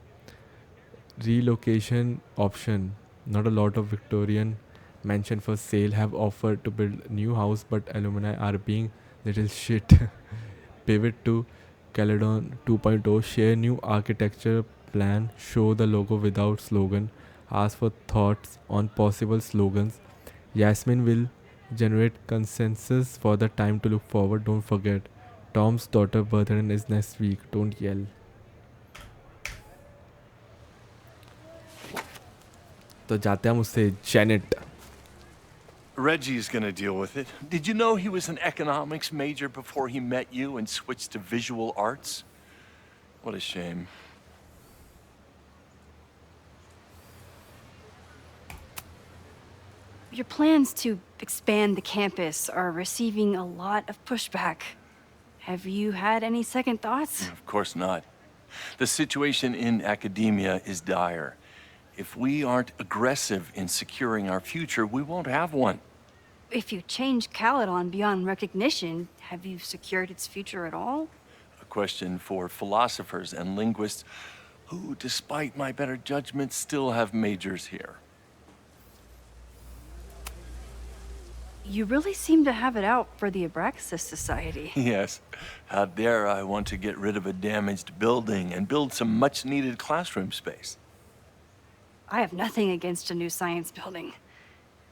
Relocation option. Not a lot of Victorian mansion for sale have offered to build new house, but alumni are being little shit. Pivot to Caledon 2.0. Share new architecture plan. Show the logo without slogan. Ask for thoughts on possible slogans. Yasmin will generate consensus for the time to look forward. Don't forget, Tom's daughter birthday is next week. Don't yell. तो जाते हैं हम उससे Janet.
Reggie's gonna deal with it. Did you know he was an economics major before he met you and switched to visual arts? What a shame.
Your plans to expand the campus are receiving a lot of pushback. Have you had any second thoughts?
Of course not. The situation in academia is dire. If we aren't aggressive in securing our future, we won't have one.
If you change Caledon beyond recognition, have you secured its future at all?
A question for philosophers and linguists who, despite my better judgment, still have majors here.
You really seem to have it out for the Abraxas Society.
Yes. Out there, I want to get rid of a damaged building and build some much-needed classroom space.
I have nothing against a new science building.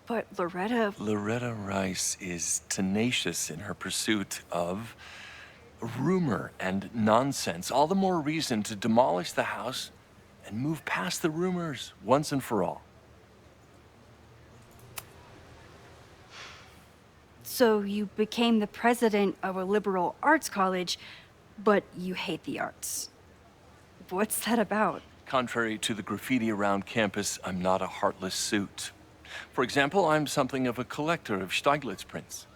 But
Loretta Rice is tenacious in her pursuit of rumor and nonsense. All the more reason to demolish the house and move past the rumors once and for all.
So you became the president of a liberal arts college, but you hate the arts. What's that about?
Contrary to the graffiti around campus, I'm not a heartless suit. For example, I'm something of a collector of Stieglitz prints.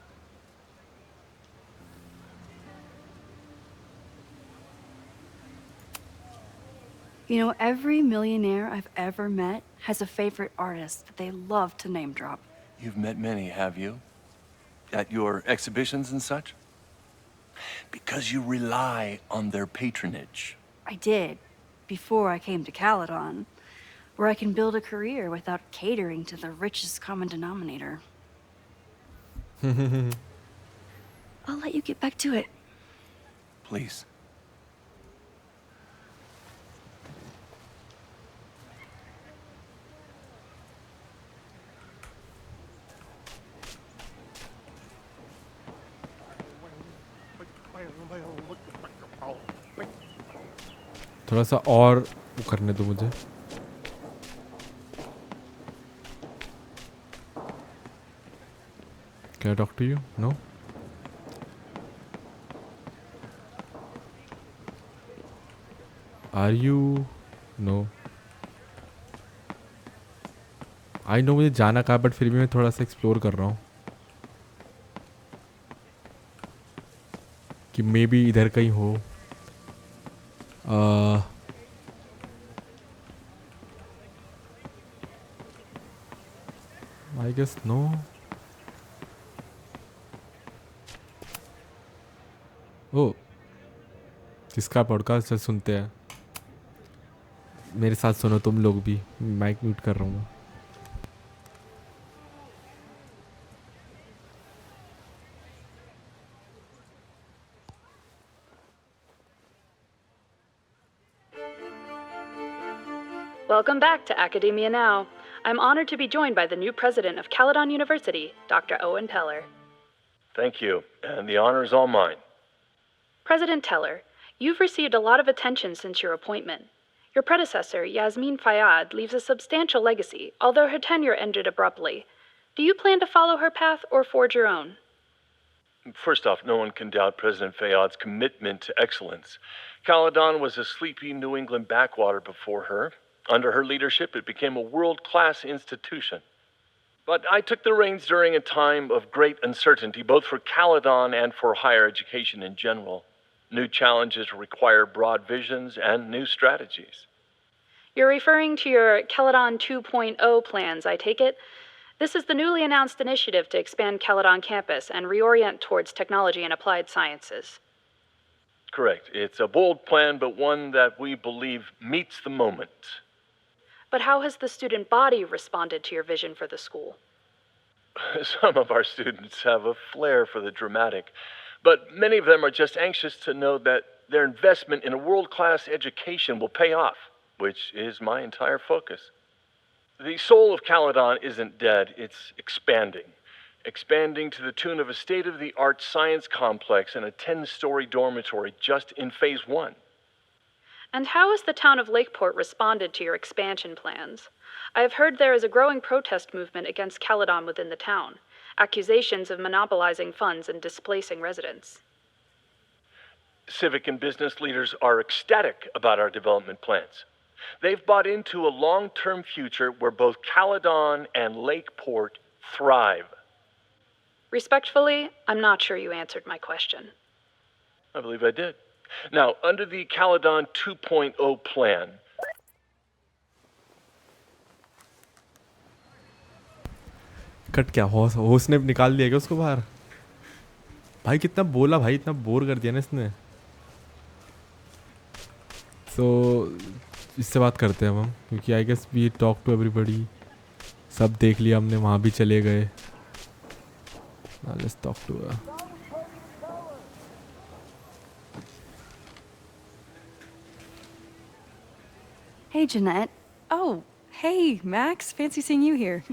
You know, every millionaire I've ever met has a favorite artist that they love to name drop.
You've met many, have you? At your exhibitions and such? Because you rely on their patronage.
I did, before I came to Caledon, where I can build a career without catering to the richest common denominator. I'll let you get back to it.
Please.
थोड़ा सा और वो करने दो मुझे. Can I talk to you? No? Are you? No. I know मुझे जाना कहाँ, बट फिर भी मैं थोड़ा सा एक्सप्लोर कर रहा हूँ कि मे बी इधर कहीं हो. I guess no. ओ, किसका पॉडकास्ट सुनते हैं? मेरे साथ सुनो तुम लोग भी. माइक म्यूट कर रहा हूँ.
Welcome back to Academia Now. I'm honored to be joined by the new president of Caledon University, Dr. Owen Teller.
Thank you, and the honor is all mine.
President Teller, you've received a lot of attention since your appointment. Your predecessor, Yasmin Fayyad, leaves a substantial legacy, although her tenure ended abruptly. Do you plan to follow her path or forge your own?
First off, no one can doubt President Fayyad's commitment to excellence. Caledon was a sleepy New England backwater before her. Under her leadership, it became a world-class institution. But I took the reins during a time of great uncertainty, both for Caledon and for higher education in general. New challenges require broad visions and new strategies.
You're referring to your Caledon 2.0 plans, I take it? This is the newly announced initiative to expand Caledon campus and reorient towards technology and applied sciences.
Correct. It's a bold plan, but one that we believe meets the moment.
But how has the student body responded to your vision for the school?
Some of our students have a flair for the dramatic, but many of them are just anxious to know that their investment in a world-class education will pay off, which is my entire focus. The soul of Caledon isn't dead, it's expanding. Expanding to the tune of a state-of-the-art science complex and a 10-story dormitory just in phase 1.
And how has the town of Lakeport responded to your expansion plans? I have heard there is a growing protest movement against Caledon within the town, accusations of monopolizing funds and displacing residents.
Civic and business leaders are ecstatic about our development plans. They've bought into a long-term future where both Caledon and Lakeport thrive.
Respectfully, I'm not sure you answered my question.
I believe I did. Now, under the Caledon 2.0 plan...
cut क्या host ने निकाल दिया क्या उसको बाहर? भाई कितना बोला भाई, इतना बोर कर दिया ना इसने. इससे बात करते हैं हम, क्योंकि I guess we talk to everybody. सब देख लिया हमने, वहाँ भी चले गए. Let's talk to her.
Hey, Jeanette.
Oh, hey, Max. Fancy seeing you here.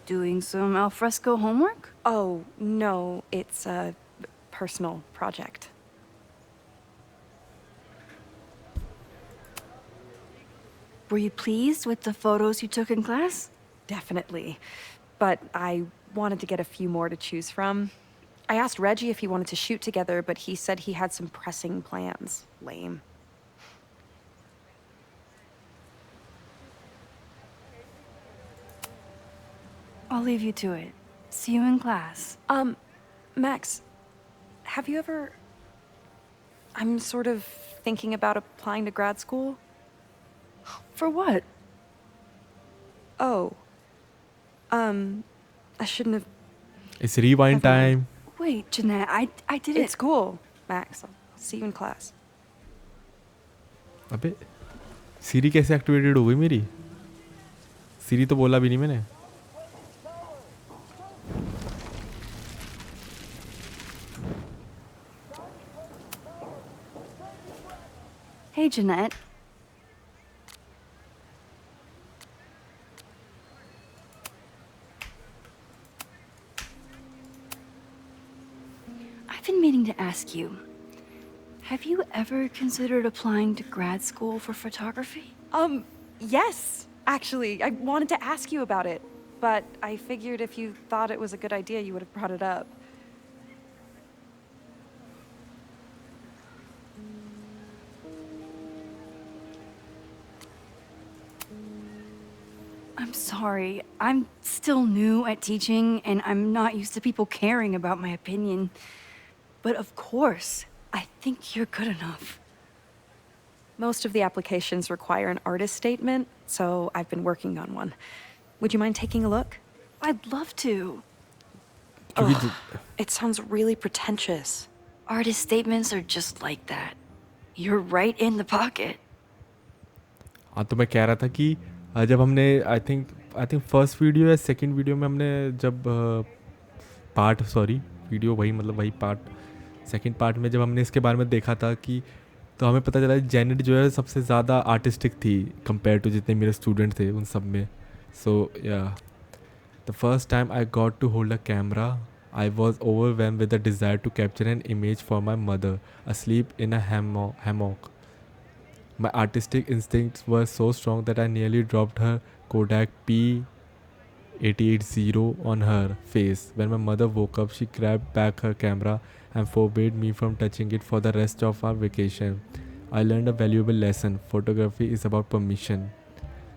Doing some alfresco homework?
Oh, no, it's a personal project.
Were you pleased with the photos you took in class?
Definitely. But I wanted to get a few more to choose from. I asked Reggie if he wanted to shoot together, but he said he had some pressing plans. Lame.
I'll leave you to it. See you in class.
Max, have you ever... I'm sort of thinking about applying to grad school.
For what?
Oh. I shouldn't have...
It's rewind
Never mind.
time.
Wait, Jeanette, I didn't...
It's cool, Max. I'll see you in class.
अबे सीरी कैसे activated हो गई मेरी? सीरी तो बोला भी नहीं मैंने.
Hey, Jeanette. I've been meaning to ask you, have you ever considered applying to grad school for photography?
Yes, actually. I wanted to ask you about it, but I figured if you thought it was a good idea, you would have brought it up.
I'm sorry. I'm still new at teaching, and I'm not used to people caring about my opinion. But of course, I think you're good enough.
Most of the applications require an artist statement, so I've been working on one. Would you mind taking a look?
I'd love to.
Ugh, it sounds really pretentious.
Artist statements are just like that. You're right in the pocket.
हाँ तो मैं कह रहा था कि जब हमने I think first video या सेकंड वीडियो में हमने जब वीडियो वही पार्ट सेकंड पार्ट में जब हमने इसके बारे में देखा था कि तो हमें पता चला जेनेट जो है सबसे ज़्यादा आर्टिस्टिक थी कंपेयर टू जितने मेरे स्टूडेंट थे उन सब में. So yeah the first time I got to hold a camera I was overwhelm with the desire to capture an image for my mother asleep in a hammock. My artistic instincts were so strong that I nearly dropped her Kodak P880 on her face. When my mother woke up, she grabbed back her camera and forbade me from touching it for the rest of our vacation. I learned a valuable lesson. Photography is about permission.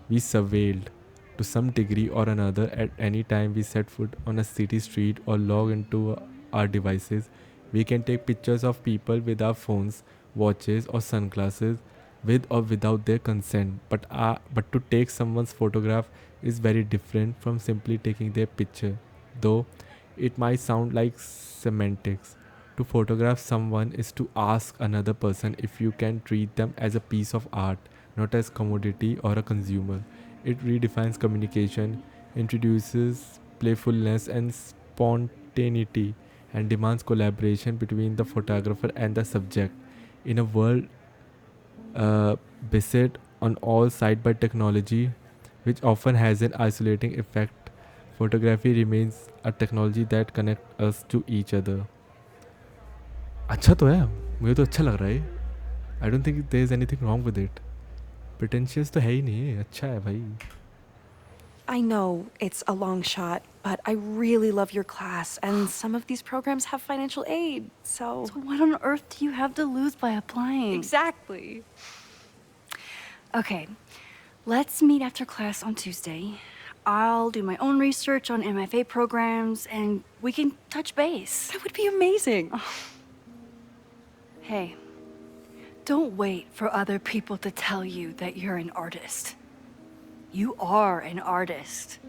We surveilled to some degree or another at any time we set foot on a city street or log into our devices. We can take pictures of people with our phones, watches or sunglasses with or without their consent. But to take someone's photograph is very different from simply taking their picture, though it might sound like semantics. To photograph someone is to ask another person if you can treat them as a piece of art, not as commodity or a consumer. It redefines communication, introduces playfulness and spontaneity, and demands collaboration between the photographer and the subject. In a world beset on all sides by technology, which often has an isolating effect, photography remains a technology that connects us to each other. अच्छा तो है, मुझे तो अच्छा लग रहा है. I don't think there is anything wrong with it. Pretentious तो है ही नहीं, अच्छा है भाई.
I know it's a long shot, but I really love your class, and some of these programs have financial aid, so...
So what on earth do you have to lose by applying?
Exactly.
Okay, let's meet after class on Tuesday. I'll do my own research on MFA programs, and we can touch base.
That would be amazing.
Hey, don't wait for other people to tell you that you're an artist. You are an artist,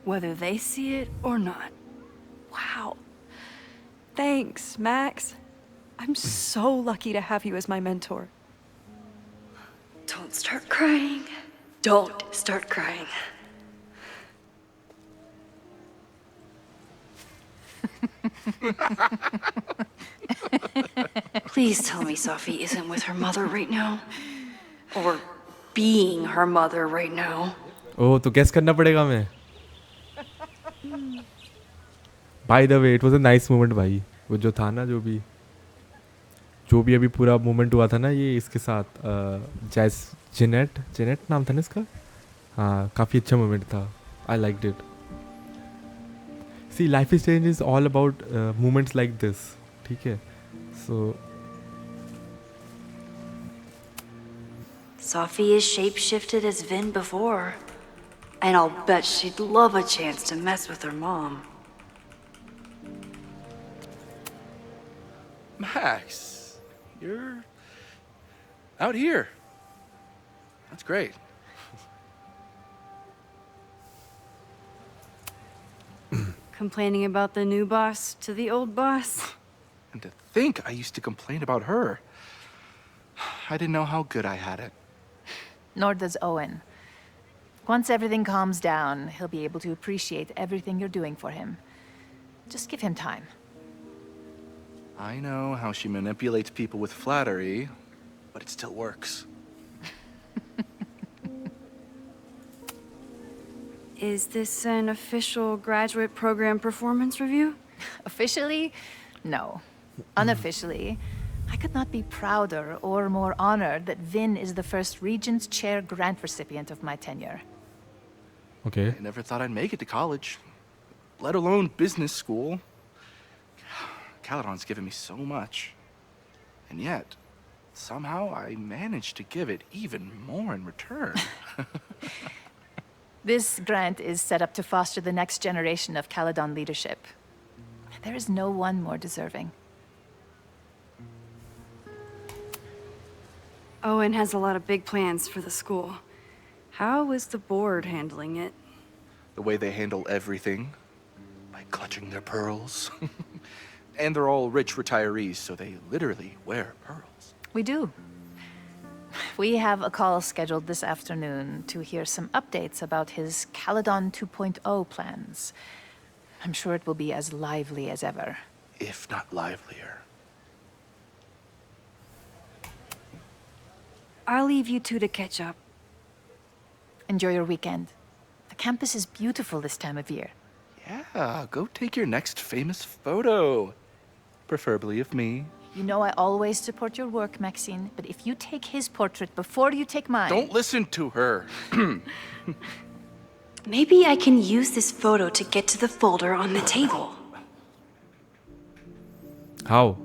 whether they see it or not.
Wow. Thanks, Max. I'm so lucky to have you as my mentor.
Don't start crying. Don't start crying. Please tell me Safi isn't with her mother right now. Or being her mother right now.
ओह तो guess करना पड़ेगा मैं. By the way, it was a nice moment भाई. वो जो था ना जो भी अभी पूरा मोमेंट हुआ था ना ये इसके साथ जेनेट नाम था ना इसका. हाँ काफ़ी अच्छा मोमेंट था. I liked it. See life is change is all about moments like this. ठीक है. So
Safi is shapeshifted as Vin before. And I'll bet she'd love a chance to mess with her mom.
Max, you're out here. That's great.
Complaining about the new boss to the old boss.
And to think I used to complain about her. I didn't know how good I had it.
Nor does Owen. Once everything calms down, he'll be able to appreciate everything you're doing for him. Just give him time.
I know how she manipulates people with flattery, but it still works.
Is this an official graduate program performance review?
Officially? No. Unofficially, I could not be prouder or more honored that Vin is the first Regents Chair grant recipient of my tenure.
okay.
I never thought I'd make it to college, let alone business school. Caledon's given me so much. And yet, somehow I managed to give it even more in return.
This grant is set up to foster the next generation of Caledon leadership. There is no one more deserving.
Owen has a lot of big plans for the school. How is the board handling it?
The way they handle everything, by clutching their pearls. And they're all rich retirees, so they literally wear pearls.
We do. We have a call scheduled this afternoon to hear some updates about his Caledon 2.0 plans. I'm sure it will be as lively as ever.
If not livelier.
I'll leave you two to catch up.
Enjoy your weekend. The campus is beautiful this time of year.
Yeah, go take your next famous photo. Preferably of me.
You know I always support your work, Maxine, but if you take his portrait before you take mine...
Don't listen to her.
Maybe I can use this photo to get to the folder on the table.
How?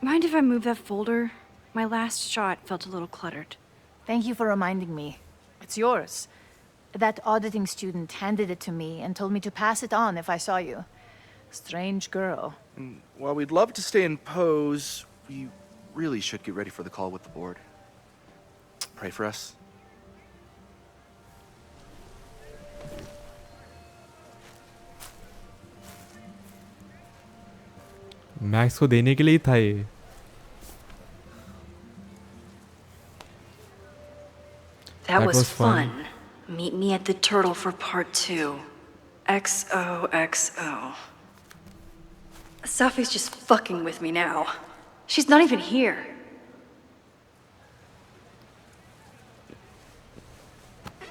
Mind if I move that folder? My last shot felt a little cluttered.
Thank you for reminding me. It's yours. That auditing student handed it to me and told me to pass it on if I saw you. Strange girl.
And while we'd love to stay in pose, we really should get ready for the call with the board. Pray for us.
Max को देने के लिए ही था ये.
That was
fun.
Meet me at the Turtle for part 2. XOXO. Safi's just fucking with me now. She's not even here.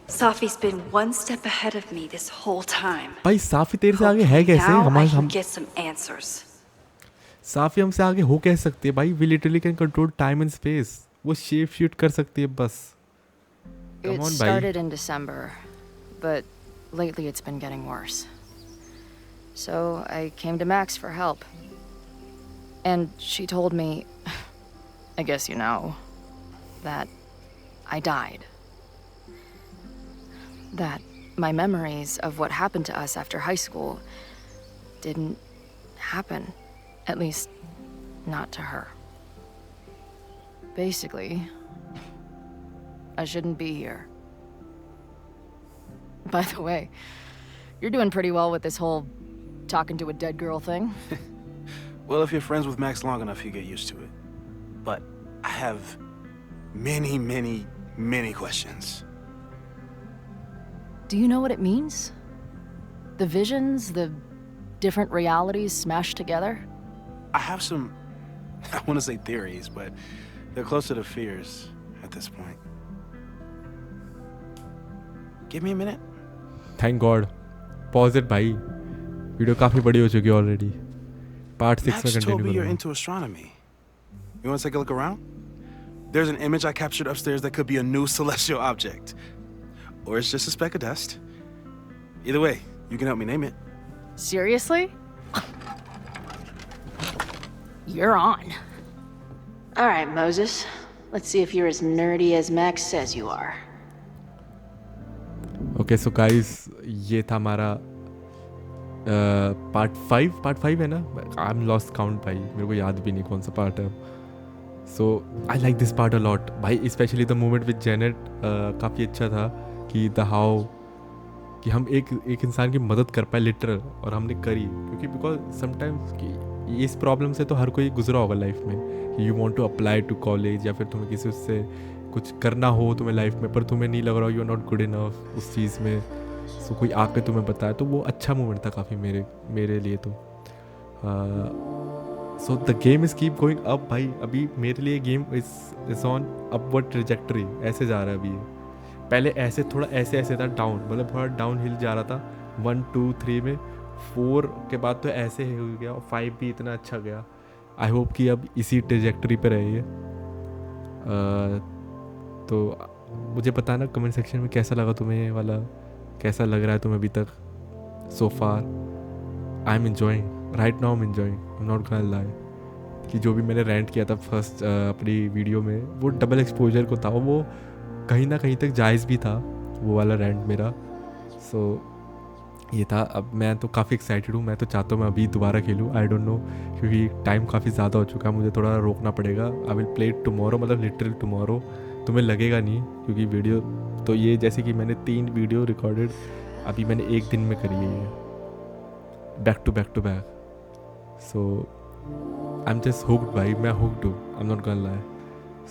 Safi's been one step ahead of me this whole time.
भाई साफी तेरे से आगे है कैसे?
Now I
हम
can get some answers.
साफी हमसे आगे हो कैसे सकती है भाई? We literally can control time and space. वो shape shift कर सकती है बस. Come
It
on,
started
bhai.
in December, but lately it's been getting worse. So I came to Max for help. And she told me, I guess you know, that I died. That my memories of what happened to us after high school didn't happen. At least, not to her. Basically, I shouldn't be here. By the way, you're doing pretty well with this whole talking to a dead girl thing.
Well, if you're friends with Max long enough, you get used to it. But I have many questions.
Do you know what it means? The visions, the different realities smashed together?
I have some, I want to say theories, but they're closer to fears at this point. Give me a minute.
Thank God. Pause it भाई, video काफ़ी बड़ी हो चुकी है already. Part 6 में
Max told me
continue
you're
करूँगा.
into astronomy. You want to take a look around? There's an image I captured upstairs that could be a new celestial object. Or it's just a speck of dust. Either way, you can help me name it.
Seriously? You're on.
All right, Moses. Let's see if you're as nerdy as Max says you are.
Okay so guys, ये था हमारा part 5 है ना. I am lost count भाई, मेरे को याद भी नहीं कौन सा पार्ट है. So I like this part a lot भाई, specially the moment with Janet. काफ़ी अच्छा था कि द हाउ कि हम एक इंसान की मदद कर पाए लिटरल, और हमने करी. क्योंकि बिकॉज समटाइम्स कि इस प्रॉब्लम से तो हर कोई गुजरा होगा लाइफ में कि you want to apply to college, या फिर तुम्हें किसी उससे कुछ करना हो तुम्हें लाइफ में, पर तुम्हें नहीं लग रहा हो you are not good enough उस चीज़ में. सो कोई आके तुम्हें बताया, तो वो अच्छा मोमेंट था काफ़ी मेरे लिए. तो so the game is keep going up भाई. अभी मेरे लिए game is on upward trajectory. ऐसे जा रहा है अभी ये. पहले ऐसे थोड़ा ऐसे था डाउन, मतलब थोड़ा डाउन हिल जा रहा था 1 2 3 में. 4 के बाद तो ऐसे हो गया, और 5 भी इतना अच्छा गया. आई होप कि अब इसी ट्रेजेक्टरी पे रहे ये. तो मुझे बताना कमेंट सेक्शन में कैसा लगा तुम्हें ये वाला, कैसा लग रहा है तुम्हें अभी तक. So far I am enjoying right now. I am enjoying, I am not gonna lie. कि जो भी मैंने रेंट किया था फर्स्ट अपनी वीडियो में, वो डबल एक्सपोजर को था, वो कहीं ना कहीं तक जायज़ भी था वो वाला रेंट मेरा. सो ये था. अब मैं तो काफ़ी एक्साइटेड हूँ. मैं तो चाहता हूँ मैं अभी दोबारा खेलूँ. आई डोंट नो, क्योंकि टाइम काफ़ी ज़्यादा हो चुका है, मुझे थोड़ा रोकना पड़ेगा. I will play it tomorrow, मतलब लिटरल टुमारो. तुम्हें लगेगा नहीं, क्योंकि वीडियो तो ये जैसे कि मैंने 3 वीडियो रिकॉर्डेड अभी मैंने एक दिन में करी है ये, back to back. So I am just hooked भाई, मैं हुक्ड हूँ. I am not gonna lie.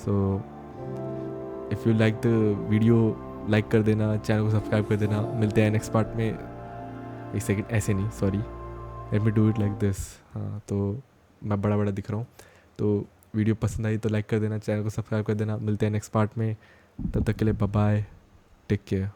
So if you like the video, like कर देना, चैनल को सब्सक्राइब कर देना. मिलते हैं नेक्स्ट पार्ट में. एक सेकंड, ऐसे नहीं, sorry, let me do it like this. हाँ, तो मैं बड़ा दिख रहा हूँ. तो वीडियो पसंद आई तो लाइक कर देना, चैनल को सब्सक्राइब कर देना. मिलते हैं नेक्स्ट पार्ट में. तब तक के लिए बाय बाय, टेक केयर.